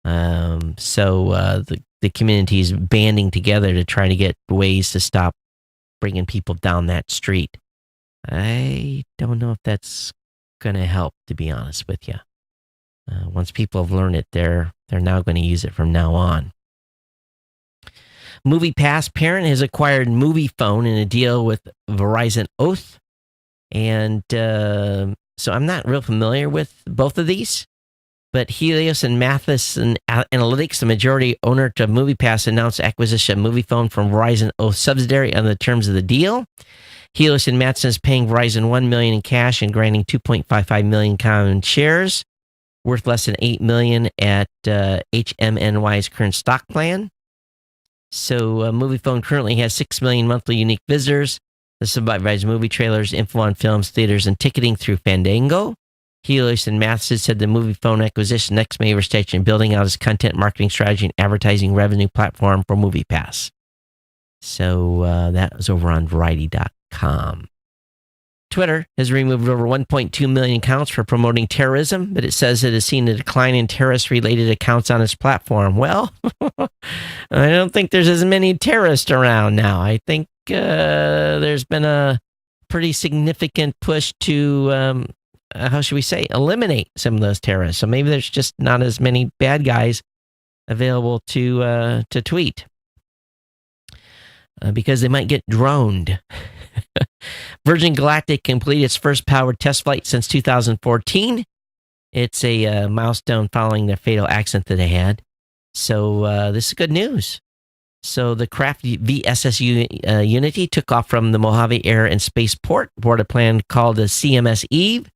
So the community is banding together to try to get Waze to stop bringing people down that street. I don't know if that's going to help, to be honest with you. Once people have learned it, they're now going to use it from now on. MoviePass parent has acquired MoviePhone in a deal with Verizon Oath, and so I'm not real familiar with both of these. But Helios and Mathis and Analytics, the majority owner of MoviePass, announced acquisition of MoviePhone from Verizon Oath subsidiary on the terms of the deal. Helios and Matheson is paying Verizon $1 million in cash and granting 2.55 million common shares, worth less than $8 million at HMNY's current stock plan. So MoviePhone currently has 6 million monthly unique visitors. This provides movie trailers, info on films, theaters, and ticketing through Fandango. Helios and Matheson said the MoviePhone acquisition next may overstate in building out its content marketing strategy and advertising revenue platform for MoviePass. So that was over on Variety.com. Twitter has removed over 1.2 million accounts for promoting terrorism, but it says it has seen a decline in terrorist-related accounts on its platform. Well, I don't think there's as many terrorists around now. I think there's been a pretty significant push to, how should we say, eliminate some of those terrorists. So maybe there's just not as many bad guys available to tweet. Because they might get droned. Virgin Galactic completed its first powered test flight since 2014. It's a milestone following their fatal accident that they had. So this is good news. So the craft VSS Unity took off from the Mojave Air and Spaceport aboard a plane called the CMS Eve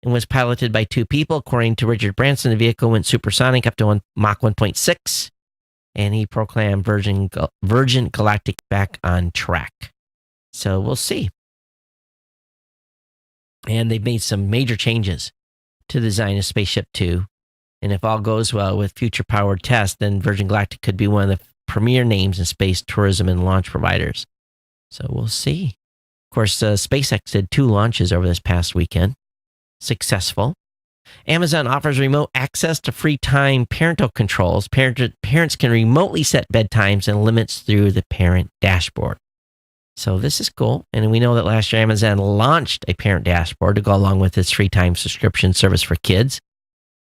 and was piloted by 2 people. According to Richard Branson, the vehicle went supersonic up to Mach 1.6. And he proclaimed Virgin Galactic back on track. So we'll see. And they've made some major changes to the design of Spaceship Two. And if all goes well with future powered tests, then Virgin Galactic could be one of the premier names in space tourism and launch providers. So we'll see. Of course, SpaceX did 2 launches over this past weekend. Successful. Amazon offers remote access to free time parental controls. Parents can remotely set bedtimes and limits through the parent dashboard. So this is cool. And we know that last year Amazon launched a parent dashboard to go along with its free time subscription service for kids.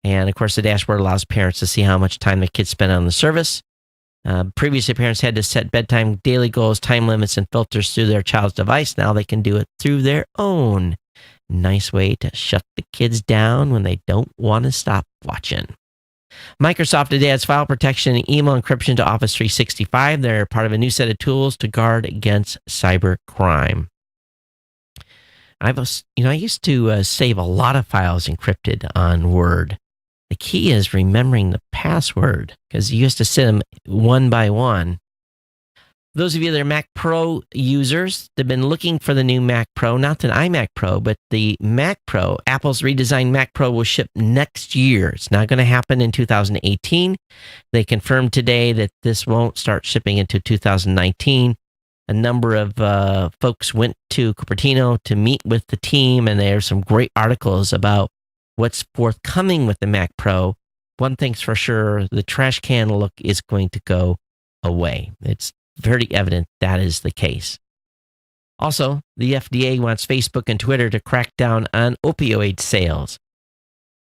And of course, the dashboard allows parents to see how much time the kids spend on the service. Previously, parents had to set bedtime daily goals, time limits, and filters through their child's device. Now they can do it through their own. Nice way to shut the kids down when they don't want to stop watching. Microsoft today adds file protection and email encryption to Office 365. They're part of a new set of tools to guard against cyber crime. I used to save a lot of files encrypted on Word. The key is remembering the password because you used to set them one by one. Those of you that are Mac Pro users, they've been looking for the new Mac Pro, not the iMac Pro, but the Mac Pro. Apple's redesigned Mac Pro will ship next year. It's not going to happen in 2018. They confirmed today that this won't start shipping until 2019. A number of folks went to Cupertino to meet with the team, and there are some great articles about what's forthcoming with the Mac Pro. One thing's for sure, the trash can look is going to go away. It's very evident that is the case. Also, the FDA wants Facebook and Twitter to crack down on opioid sales.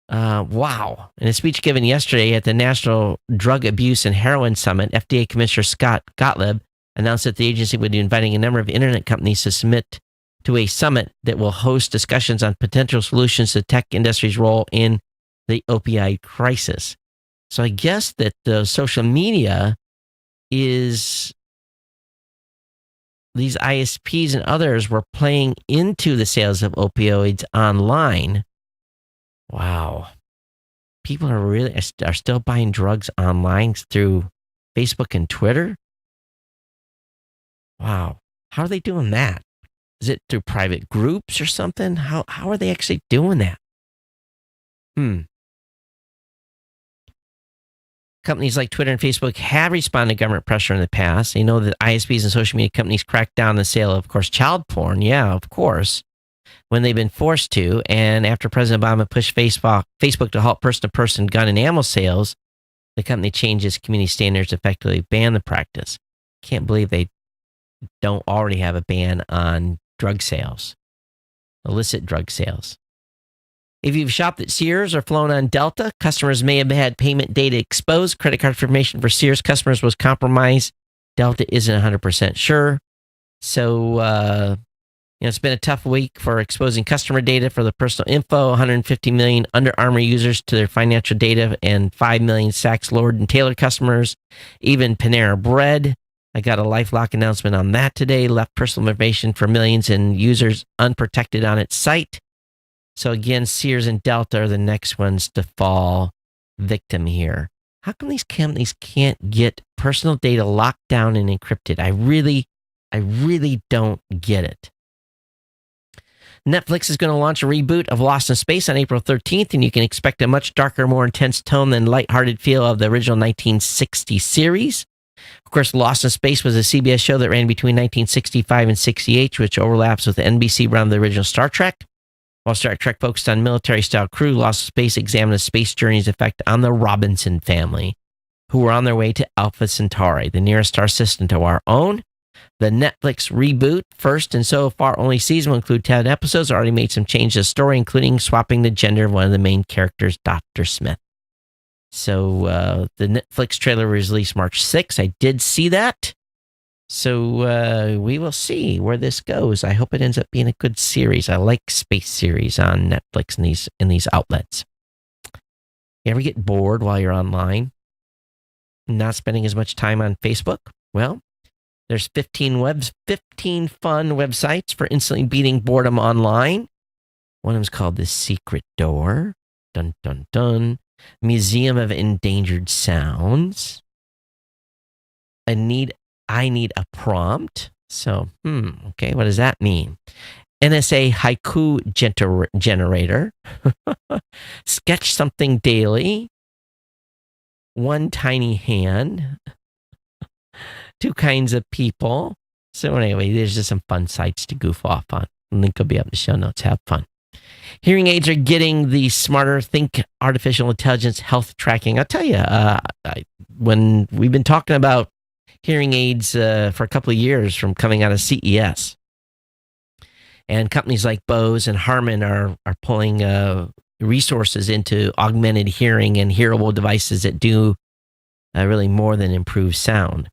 Wow. In a speech given yesterday at the National Drug Abuse and Heroin Summit, FDA Commissioner Scott Gottlieb announced that the agency would be inviting a number of internet companies to submit to a summit that will host discussions on potential solutions to tech industry's role in the opioid crisis. So I guess that the social media is these ISPs and others were playing into the sales of opioids online. Wow. People are still buying drugs online through Facebook and Twitter? Wow. How are they doing that? Is it through private groups or something? How are they actually doing that? Companies like Twitter and Facebook have responded to government pressure in the past. You know that ISPs and social media companies crack down on the sale of course, child porn. Yeah, of course, when they've been forced to. And after President Obama pushed Facebook to halt person-to-person gun and ammo sales, the company changed its community standards to effectively ban the practice. Can't believe they don't already have a ban on drug sales, illicit drug sales. If you've shopped at Sears or flown on Delta, customers may have had payment data exposed. Credit card information for Sears customers was compromised. Delta isn't 100% sure. So, it's been a tough week for exposing customer data for the personal info. 150 million Under Armour users to their financial data and 5 million Saks, Lord & Taylor customers. Even Panera Bread. I got a LifeLock announcement on that today. Left personal information for millions and users unprotected on its site. So again, Sears and Delta are the next ones to fall victim here. How come these companies can't get personal data locked down and encrypted? I really don't get it. Netflix is going to launch a reboot of Lost in Space on April 13th, and you can expect a much darker, more intense tone than lighthearted feel of the original 1960 series. Of course, Lost in Space was a CBS show that ran between 1965 and 68, which overlaps with the NBC run of the original Star Trek. While Star Trek focused on military-style crew, Lost in Space examined the space journey's effect on the Robinson family, who were on their way to Alpha Centauri, the nearest star system to our own. The Netflix reboot, first and so far only season, will include 10 episodes. Already made some changes to the story, including swapping the gender of one of the main characters, Dr. Smith. So the Netflix trailer was released March 6th. I did see that. So we will see where this goes. I hope it ends up being a good series. I like space series on Netflix in these outlets. You ever get bored while you're online? Not spending as much time on Facebook? Well, there's 15 fun websites for instantly beating boredom online. One of them's called The Secret Door. Dun, dun, dun. Museum of Endangered Sounds. I need a prompt. So, okay, what does that mean? NSA haiku generator. Sketch something daily. One tiny hand. Two kinds of people. So anyway, there's just some fun sites to goof off on. Link will be up in the show notes. Have fun. Hearing aids are getting the smarter think artificial intelligence health tracking. I'll tell you, when we've been talking about hearing aids for a couple of years from coming out of CES, and companies like Bose and Harman are pulling resources into augmented hearing and hearable devices that do really more than improve sound.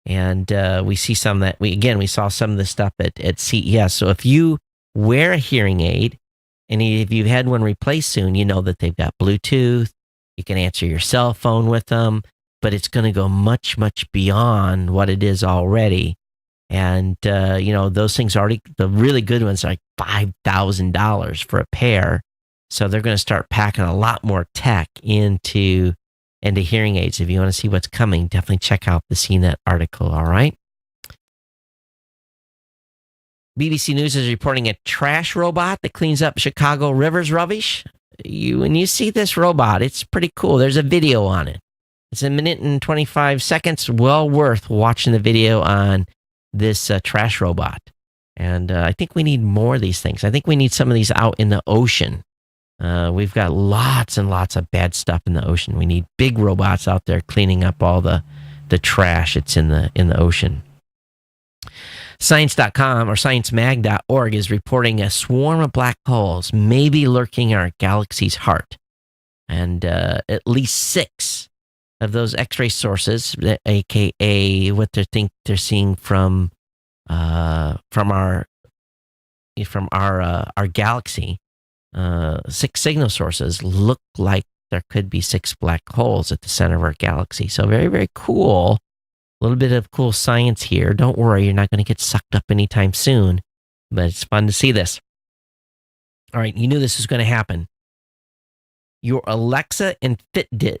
And we see some that we saw some of the stuff at CES. So if you wear a hearing aid, and if you've had one replaced soon, you know that they've got Bluetooth. You can answer your cell phone with them, but it's going to go much, much beyond what it is already. And, those things the really good ones are like $5,000 for a pair. So they're going to start packing a lot more tech into hearing aids. If you want to see what's coming, definitely check out the CNET article, all right? BBC News is reporting a trash robot that cleans up Chicago rivers rubbish. When you see this robot, it's pretty cool. There's a video on it. It's 1 minute and 25 seconds. Well worth watching the video on this trash robot. And I think we need more of these things. I think we need some of these out in the ocean. We've got lots and lots of bad stuff in the ocean. We need big robots out there cleaning up all the trash that's in the ocean. Science.com or sciencemag.org is reporting a swarm of black holes maybe lurking in our galaxy's heart. And at least 6 of those X-ray sources, aka what they think they're seeing from our galaxy, 6 signal sources look like there could be 6 black holes at the center of our galaxy. So very, very cool. A little bit of cool science here. Don't worry, you're not going to get sucked up anytime soon, but it's fun to see this. All right, you knew this was going to happen. Your Alexa and Fitbit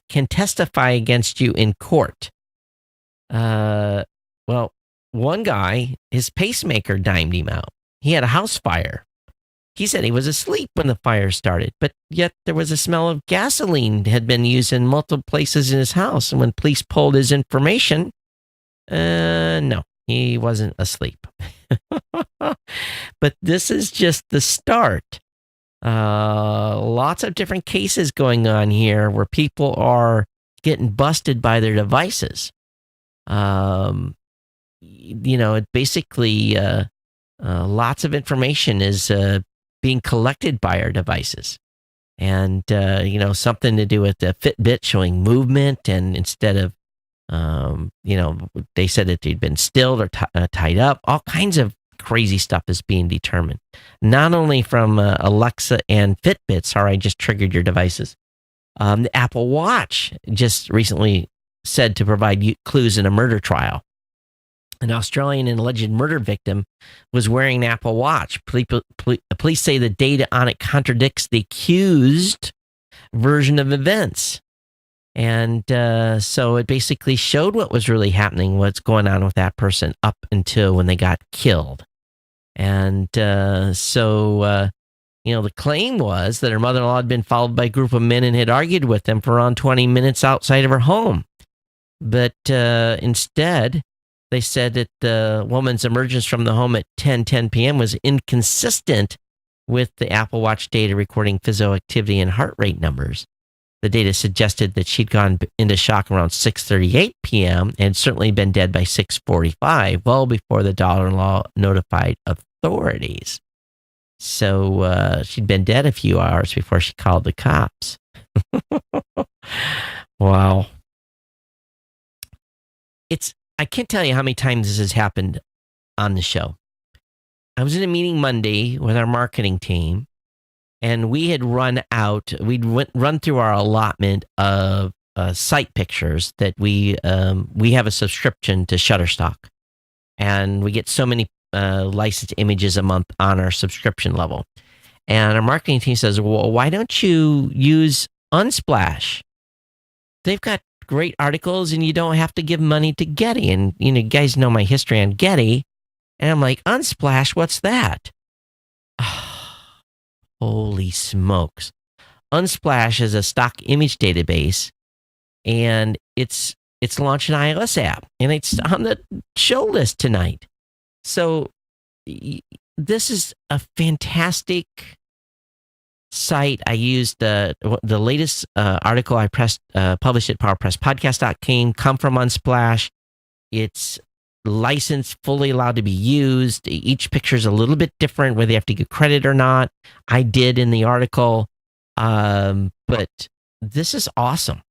can testify against you in court. Well, one guy, his pacemaker dimed him out. He had a house fire. He said he was asleep when the fire started, but yet there was a smell of gasoline had been used in multiple places in his house. And when police pulled his information, no, he wasn't asleep. But this is just the start. Lots of different cases going on here where people are getting busted by their devices. It basically lots of information is being collected by our devices, and something to do with the Fitbit showing movement, and instead of they said that they'd been stilled or tied up. All kinds of crazy stuff is being determined, not only from Alexa and Fitbit. Sorry, I just triggered your devices. The Apple Watch just recently said to provide clues in a murder trial. An Australian alleged murder victim was wearing an Apple Watch. Police say the data on it contradicts the accused version of events. And so it basically showed what was really happening, what's going on with that person up until when they got killed. And the claim was that her mother-in-law had been followed by a group of men and had argued with them for around 20 minutes outside of her home. But instead, they said that the woman's emergence from the home at 10:10 p.m. was inconsistent with the Apple Watch data recording physical activity and heart rate numbers. The data suggested that she'd gone into shock around 6:38 p.m. and certainly been dead by 6:45, well before the daughter-in-law notified authorities. So she'd been dead a few hours before she called the cops. Wow. I can't tell you how many times this has happened on the show. I was in a meeting Monday with our marketing team, and we had run through our allotment of site pictures that we have a subscription to Shutterstock, and we get so many licensed images a month on our subscription level. And our marketing team says, well, why don't you use Unsplash? They've got great articles and you don't have to give money to Getty. And, you guys know my history on Getty. And I'm like, Unsplash, what's that? Holy smokes. Unsplash is a stock image database, and it's launched an iOS app, and it's on the show list tonight. So this is a fantastic site. I used the latest article I published at PowerPressPodcast.com come from Unsplash. It's licensed, fully allowed to be used. Each picture is a little bit different, whether you have to get credit or not. I did in the article, but this is awesome.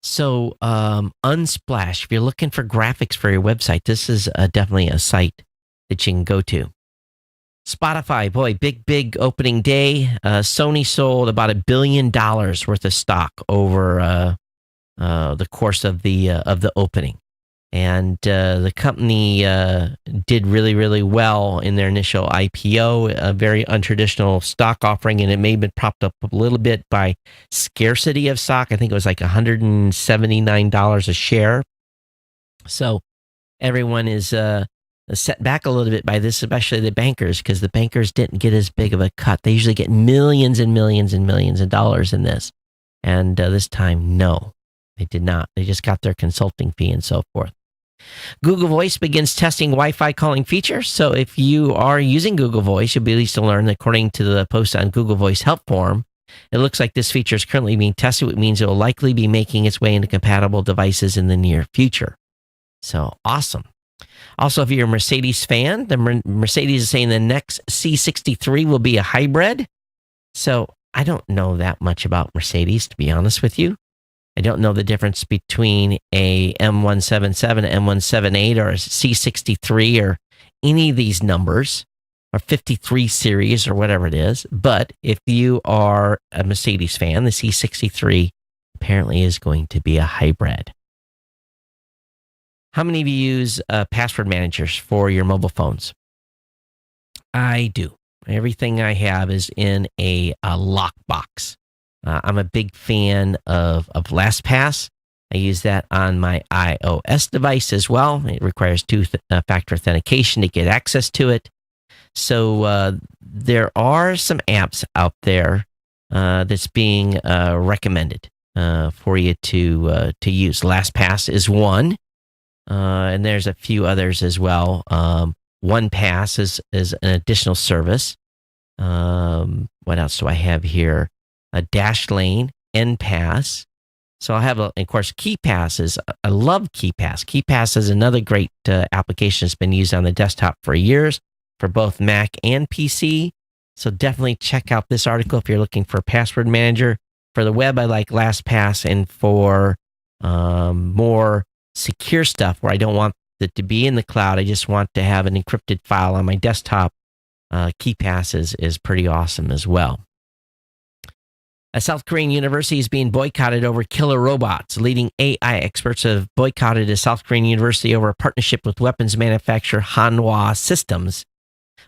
So Unsplash, if you're looking for graphics for your website, this is definitely a site that you can go to. Spotify, boy, big opening day. Sony sold about $1 billion worth of stock over the course of the opening. And the company did really, really well in their initial IPO, a very untraditional stock offering, and it may have been propped up a little bit by scarcity of stock. I think it was like $179 a share. So everyone is set back a little bit by this, especially the bankers, because the bankers didn't get as big of a cut. They usually get millions and millions and millions of dollars in this. And this time, no, they did not. They just got their consulting fee and so forth. Google Voice begins testing Wi-Fi calling features. So if you are using Google Voice, you'll be pleased to learn that according to the post on Google Voice help forum, It looks like this feature is currently being tested, which means it will likely be making its way into compatible devices in the near future. So awesome. Also, if you're a Mercedes fan, the Mercedes is saying the next C63 will be a hybrid. So I don't know that much about Mercedes, to be honest with you. I don't know the difference between a M177, M178, or a C63, or any of these numbers, or 53 series, or whatever it is. But if you are a Mercedes fan, the C63 apparently is going to be a hybrid. How many of you use password managers for your mobile phones? I do. Everything I have is in a lockbox. I'm a big fan of LastPass. I use that on my iOS device as well. It requires two-factor authentication to get access to it. So there are some apps out there that's being recommended for you to use. LastPass is one, and there's a few others as well. OnePass is an additional service. What else do I have here? A Dashlane, NPass. So I'll have, of course, KeyPass. I love KeyPass. KeyPass is another great application that's been used on the desktop for years for both Mac and PC. So definitely check out this article if you're looking for a password manager. For the web, I like LastPass, and for more secure stuff where I don't want it to be in the cloud, I just want to have an encrypted file on my desktop, KeyPass is pretty awesome as well. A South Korean university is being boycotted over killer robots. Leading AI experts have boycotted a South Korean university over a partnership with weapons manufacturer Hanwha Systems.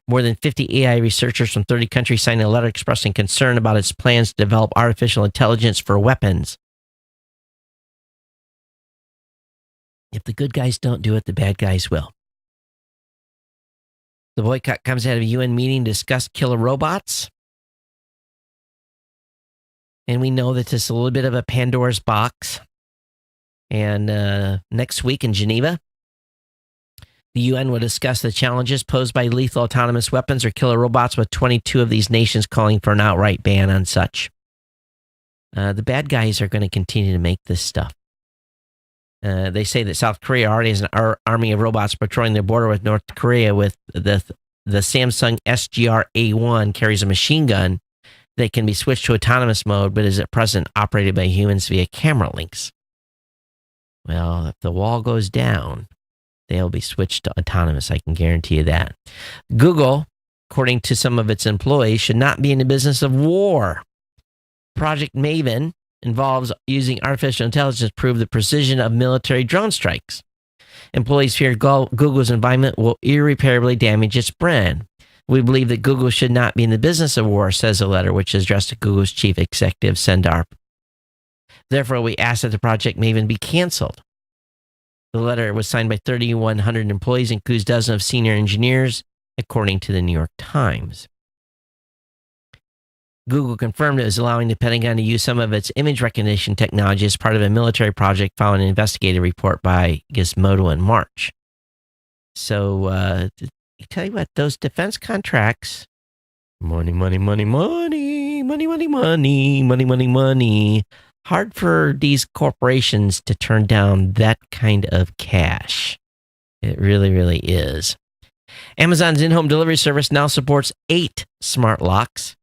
More than 50 AI researchers from 30 countries signed a letter expressing concern about its plans to develop artificial intelligence for weapons. If the good guys don't do it, the bad guys will. The boycott comes out of a UN meeting to discuss killer robots. And we know that this is a little bit of a Pandora's box. And next week in Geneva, the UN will discuss the challenges posed by lethal autonomous weapons or killer robots, with 22 of these nations calling for an outright ban on such. The bad guys are going to continue to make this stuff. They say that South Korea already has an army of robots patrolling their border with North Korea, with the Samsung SGR A1 carries a machine gun that can be switched to autonomous mode, but is at present operated by humans via camera links. Well, if the wall goes down, they'll be switched to autonomous. I can guarantee you that. Google, according to some of its employees, should not be in the business of war. Project Maven involves using artificial intelligence to prove the precision of military drone strikes. Employees fear Google's environment will irreparably damage its brand. We believe that Google should not be in the business of war, says a letter which is addressed to Google's chief executive, Sundar. Therefore, we ask that the Project Maven be canceled. The letter was signed by 3,100 employees, includes dozens of senior engineers, according to the New York Times. Google confirmed it was allowing the Pentagon to use some of its image recognition technology as part of a military project following an investigative report by Gizmodo in March. So, I tell you what, those defense contracts, money. Hard for these corporations to turn down that kind of cash. It really, really is. Amazon's in-home delivery service now supports 8 smart locks.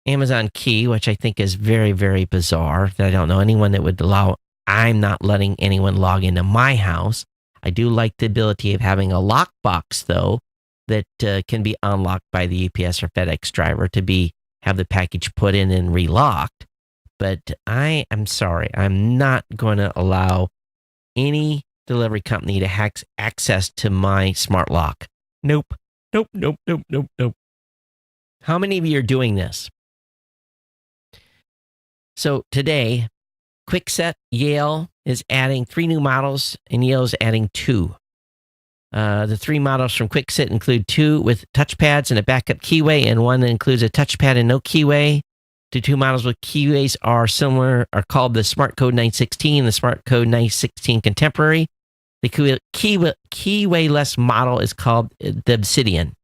Amazon Key, which I think is very, very bizarre, that I don't know anyone that would allow. I'm not letting anyone log into my house. I do like the ability of having a lockbox, though, that can be unlocked by the UPS or FedEx driver to have the package put in and relocked. But I am sorry, I'm not going to allow any delivery company to hack access to my smart lock. Nope. How many of you are doing this? So today, Kwikset Yale is adding 3 new models, and Yale is adding 2. The 3 models from Kwikset include 2 with touchpads and a backup keyway, and 1 that includes a touchpad and no keyway. The 2 models with keyways are called the Smart Code 916 and the Smart Code 916 Contemporary. The keyway-less model is called the Obsidian.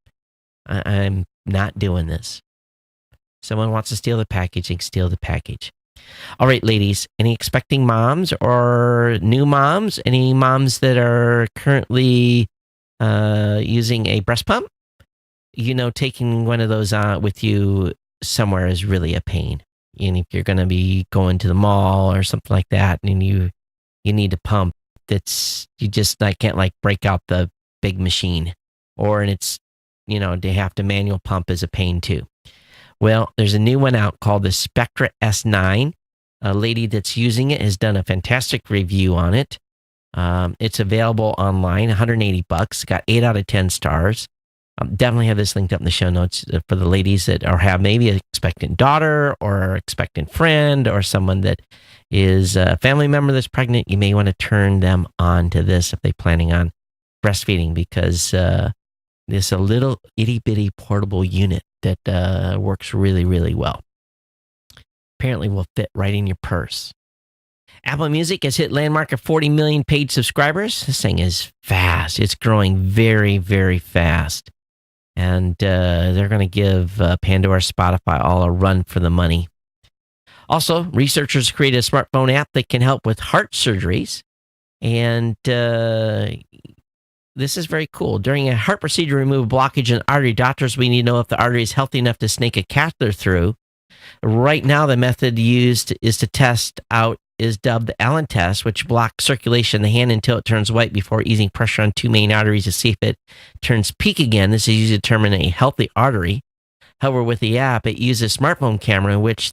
I'm not doing this. Someone wants to steal the package, they can steal the package. All right, ladies, any expecting moms or new moms? Any moms that are currently using a breast pump? Taking one of those with you somewhere is really a pain. And if you're going to be going to the mall or something like that, and you need to pump, you just can't break out the big machine, and it's they have to manual pump is a pain too. Well, there's a new one out called the Spectra S9. A lady that's using it has done a fantastic review on it. It's available online, $180. Got 8 out of 10 stars. Definitely have this linked up in the show notes for the ladies that have maybe an expectant daughter or expectant friend or someone that is a family member that's pregnant. You may want to turn them on to this if they're planning on breastfeeding, because it's a little itty bitty portable unit that works really, really well. Apparently will fit right in your purse. Apple Music has hit landmark of 40 million paid subscribers. This thing is fast. It's growing very, very fast. And they're going to give Pandora, Spotify all a run for the money. Also, researchers created a smartphone app that can help with heart surgeries. And this is very cool. During a heart procedure to remove a blockage in an artery, doctors we need to know if the artery is healthy enough to snake a catheter through. Right now, the method used to test out is dubbed the Allen test, which blocks circulation in the hand until it turns white before easing pressure on 2 main arteries to see if it turns pink again. This is used to determine a healthy artery. However, with the app, it uses a smartphone camera, in which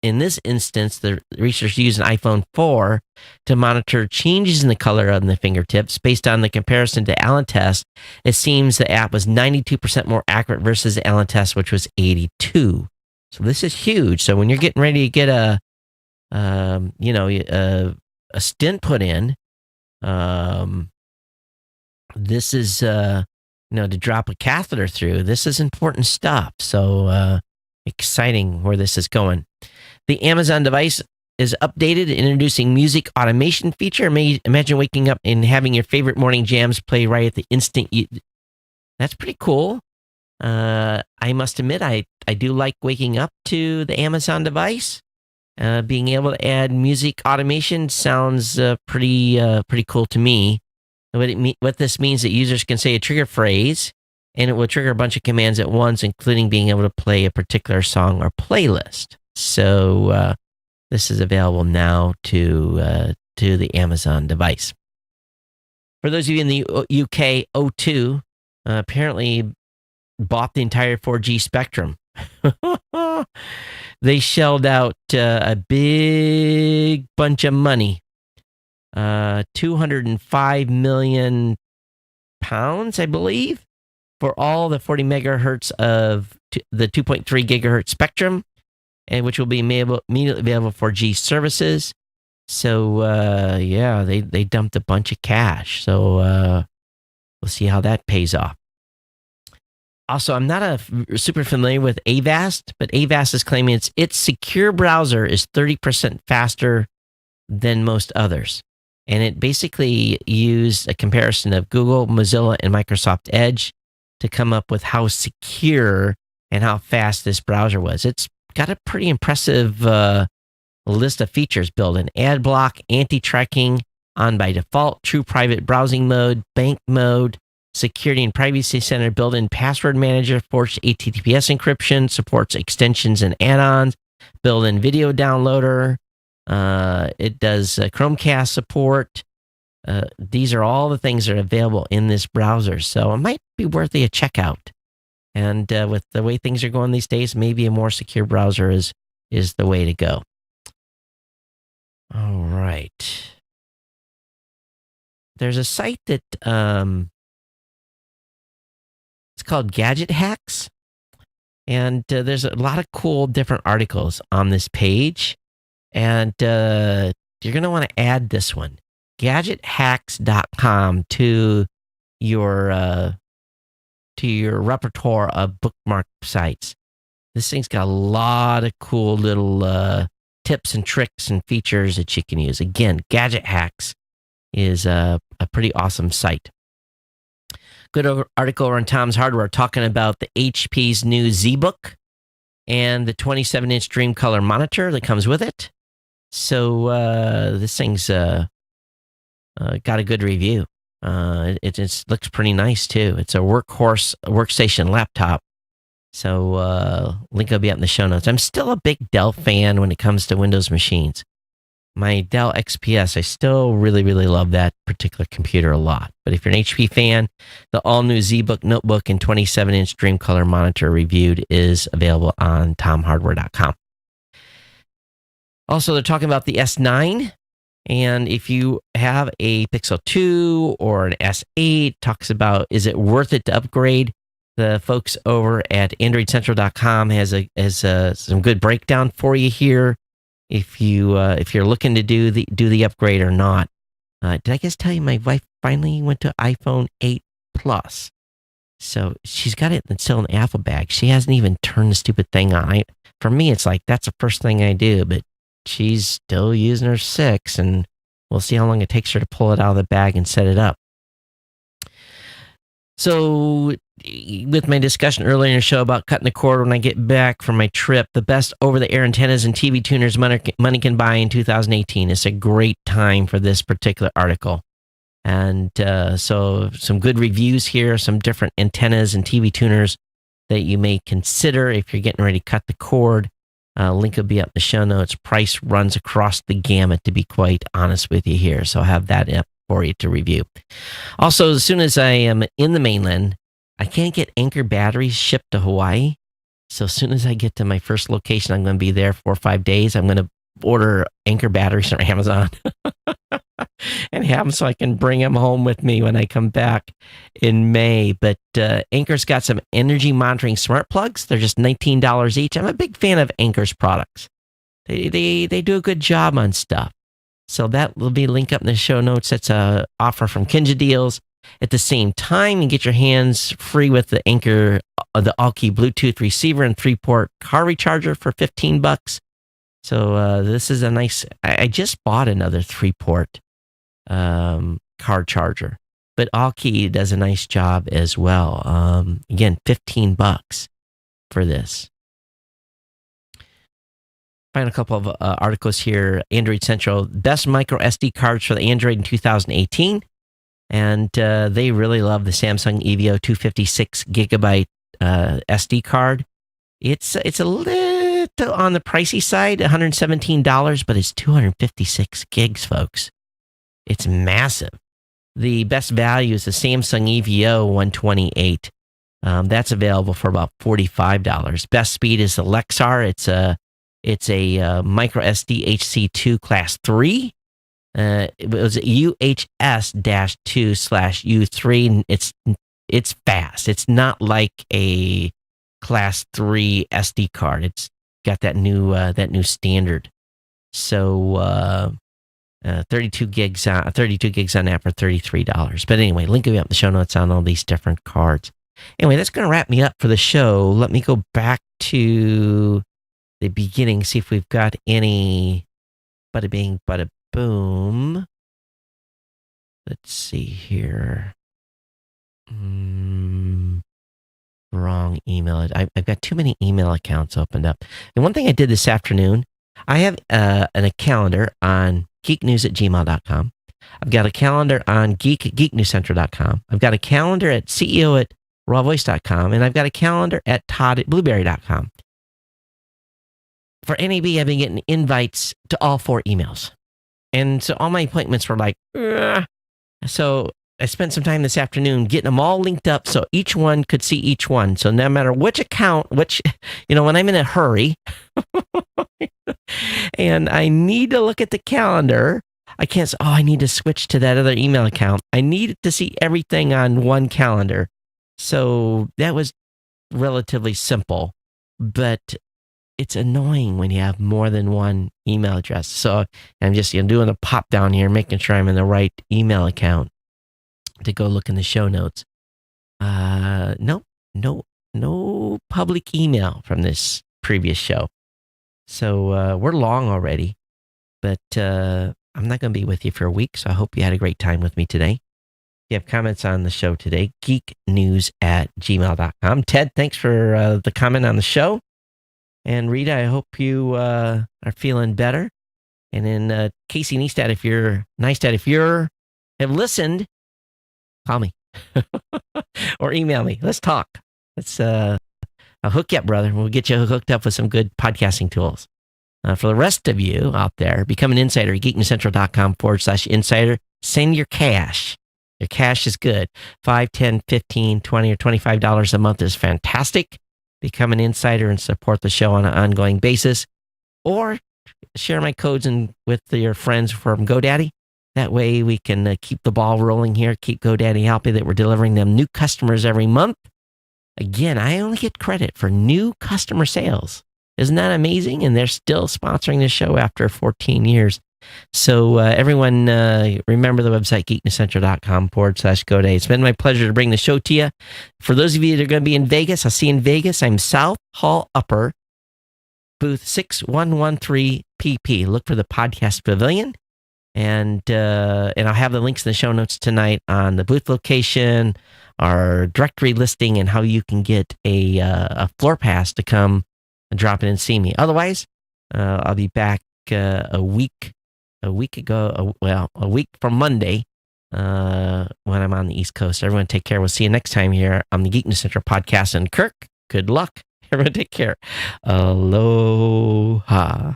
in this instance, the researchers use an iPhone 4 to monitor changes in the color on the fingertips. Based on the comparison to Allen test, it seems the app was 92% more accurate versus the Allen test, which was 82. So this is huge. So when you're getting ready to get a stent put in, this is to drop a catheter through. This is important stuff. So exciting where this is going. The Amazon device is updated, introducing music automation feature. Imagine waking up and having your favorite morning jams play right at the instant. That's pretty cool. I must admit, I do like waking up to the Amazon device. Being able to add music automation sounds pretty cool to me. What this means that users can say a trigger phrase, and it will trigger a bunch of commands at once, including being able to play a particular song or playlist. So this is available now to the Amazon device. For those of you in the UK, O2 apparently bought the entire 4G spectrum. They shelled out a big bunch of money, 205 million pounds, I believe, for all the 40 megahertz of the 2.3 gigahertz spectrum, and which will be immediately available for 4G services. So they dumped a bunch of cash. So we'll see how that pays off. Also, I'm not super familiar with Avast, but Avast is claiming its secure browser is 30% faster than most others. And it basically used a comparison of Google, Mozilla, and Microsoft Edge to come up with how secure and how fast this browser was. It's got a pretty impressive list of features built in: ad block, anti-tracking, on by default, true private browsing mode, bank mode, security and privacy center, built-in password manager, forced HTTPS encryption, supports extensions and add-ons, built-in video downloader. It does Chromecast support. These are all the things that are available in this browser, so it might be worthy a checkout. And with the way things are going these days, maybe a more secure browser is the way to go. All right. There's a site that it's called Gadget Hacks, and there's a lot of cool different articles on this page, and you're going to want to add this one, gadgethacks.com, to your repertoire of bookmark sites. This thing's got a lot of cool little tips and tricks and features that you can use. Again, Gadget Hacks is a pretty awesome site. Good article on Tom's Hardware talking about the HP's new ZBook and the 27-inch Dream Color monitor that comes with it. So this thing's got a good review. It just looks pretty nice too. It's a workstation laptop. So link will be up in the show notes. I'm still a big Dell fan when it comes to Windows machines. My Dell XPS, I still really, really love that particular computer a lot. But if you're an HP fan, the all-new ZBook notebook and 27-inch Dream Color monitor reviewed is available on tomhardware.com. Also, they're talking about the S9. And if you have a Pixel 2 or an S8, talks about, is it worth it to upgrade? The folks over at AndroidCentral.com has some good breakdown for you here. If you're looking to do the upgrade or not. Did I just tell you my wife finally went to iPhone 8 Plus? So she's got it still in the Apple bag. She hasn't even turned the stupid thing on. For me, it's like that's the first thing I do, but she's still using her 6, and we'll see how long it takes her to pull it out of the bag and set it up. So, with my discussion earlier in the show about cutting the cord when I get back from my trip, the best over-the-air antennas and TV tuners money can buy in 2018. It's a great time for this particular article. And so some good reviews here, some different antennas and TV tuners that you may consider if you're getting ready to cut the cord. Link will be up in the show notes. Price runs across the gamut, to be quite honest with you here. So I'll have that up for you to review. Also, as soon as I am in the mainland, I can't get Anchor batteries shipped to Hawaii. So as soon as I get to my first location, I'm going to be there 4 or 5 days. I'm going to order Anchor batteries from Amazon and have them so I can bring them home with me when I come back in May. But Anchor's got some energy monitoring smart plugs. They're just $19 each. I'm a big fan of Anchor's products. They do a good job on stuff. So that will be linked up in the show notes. That's an offer from Kinja Deals. At the same time, you get your hands free with the Anchor, the all-key Bluetooth receiver and 3-port car recharger for $15. So this is a nice. I just bought another 3-port car charger, but all-key does a nice job as well. Again, $15 for this. Find a couple of articles here. Android Central, best micro SD cards for the Android in 2018. And they really love the Samsung EVO 256 gigabyte SD card. It's a little on the pricey side, $117, but it's 256 gigs, folks. It's massive. The best value is the Samsung EVO 128. That's available for about $45. Best speed is the Lexar. It's a micro SD HC2 class 3. It was UHS-2/U3. It's fast. It's not like a class 3 SD card. It's got that new standard. So 32 gigs on that for $33. But anyway, link will be up in the show notes on all these different cards. Anyway, that's going to wrap me up for the show. Let me go back to the beginning, see if we've got any bada bing, bada boom. Let's see here. Wrong email. I've got too many email accounts opened up. And one thing I did this afternoon, I have a calendar on geeknews@gmail.com. I've got a calendar on geeknewscentral.com. I've got a calendar at CEO@rawvoice.com. And I've got a calendar at Todd@blueberry.com. For NAB, I've been getting invites to all 4 emails. And so all my appointments were like, ugh. So I spent some time this afternoon getting them all linked up so each one could see each one. So no matter which account, when I'm in a hurry and I need to look at the calendar, I can't say, I need to switch to that other email account. I need to see everything on one calendar. So that was relatively simple, but it's annoying when you have more than one email address. So I'm just doing a pop down here, making sure I'm in the right email account to go look in the show notes. No public email from this previous show. So we're long already, but I'm not going to be with you for a week. So I hope you had a great time with me today. If you have comments on the show today, geeknews@gmail.com. Ted, thanks for the comment on the show. And Rita, I hope you are feeling better. And then Casey Neistat, if you're have listened, call me or email me. Let's talk. I'll hook you up, brother. We'll get you hooked up with some good podcasting tools. For the rest of you out there, become an insider at geeknewscentral.com/insider. Send your cash. Your cash is good. $5, $10, $15, $20, or $25 a month is fantastic. Become an insider and support the show on an ongoing basis. Or share my codes with your friends from GoDaddy. That way we can keep the ball rolling here, keep GoDaddy happy that we're delivering them new customers every month. Again, I only get credit for new customer sales. Isn't that amazing? And they're still sponsoring the show after 14 years. So everyone, remember the website, geeknewscentral.com/GoDaddy. It's been my pleasure to bring the show to you. For those of you that are going to be in Vegas, I'll see you in Vegas. I'm South Hall Upper, booth 6113 PP. Look for the podcast pavilion. And I'll have the links in the show notes tonight on the booth location, our directory listing, and how you can get a floor pass to come and drop in and see me. Otherwise, I'll be back a week from Monday when I'm on the East Coast. Everyone take care. We'll see you next time here on the Geek News Central podcast. And Kirk, good luck. Everyone take care. Aloha.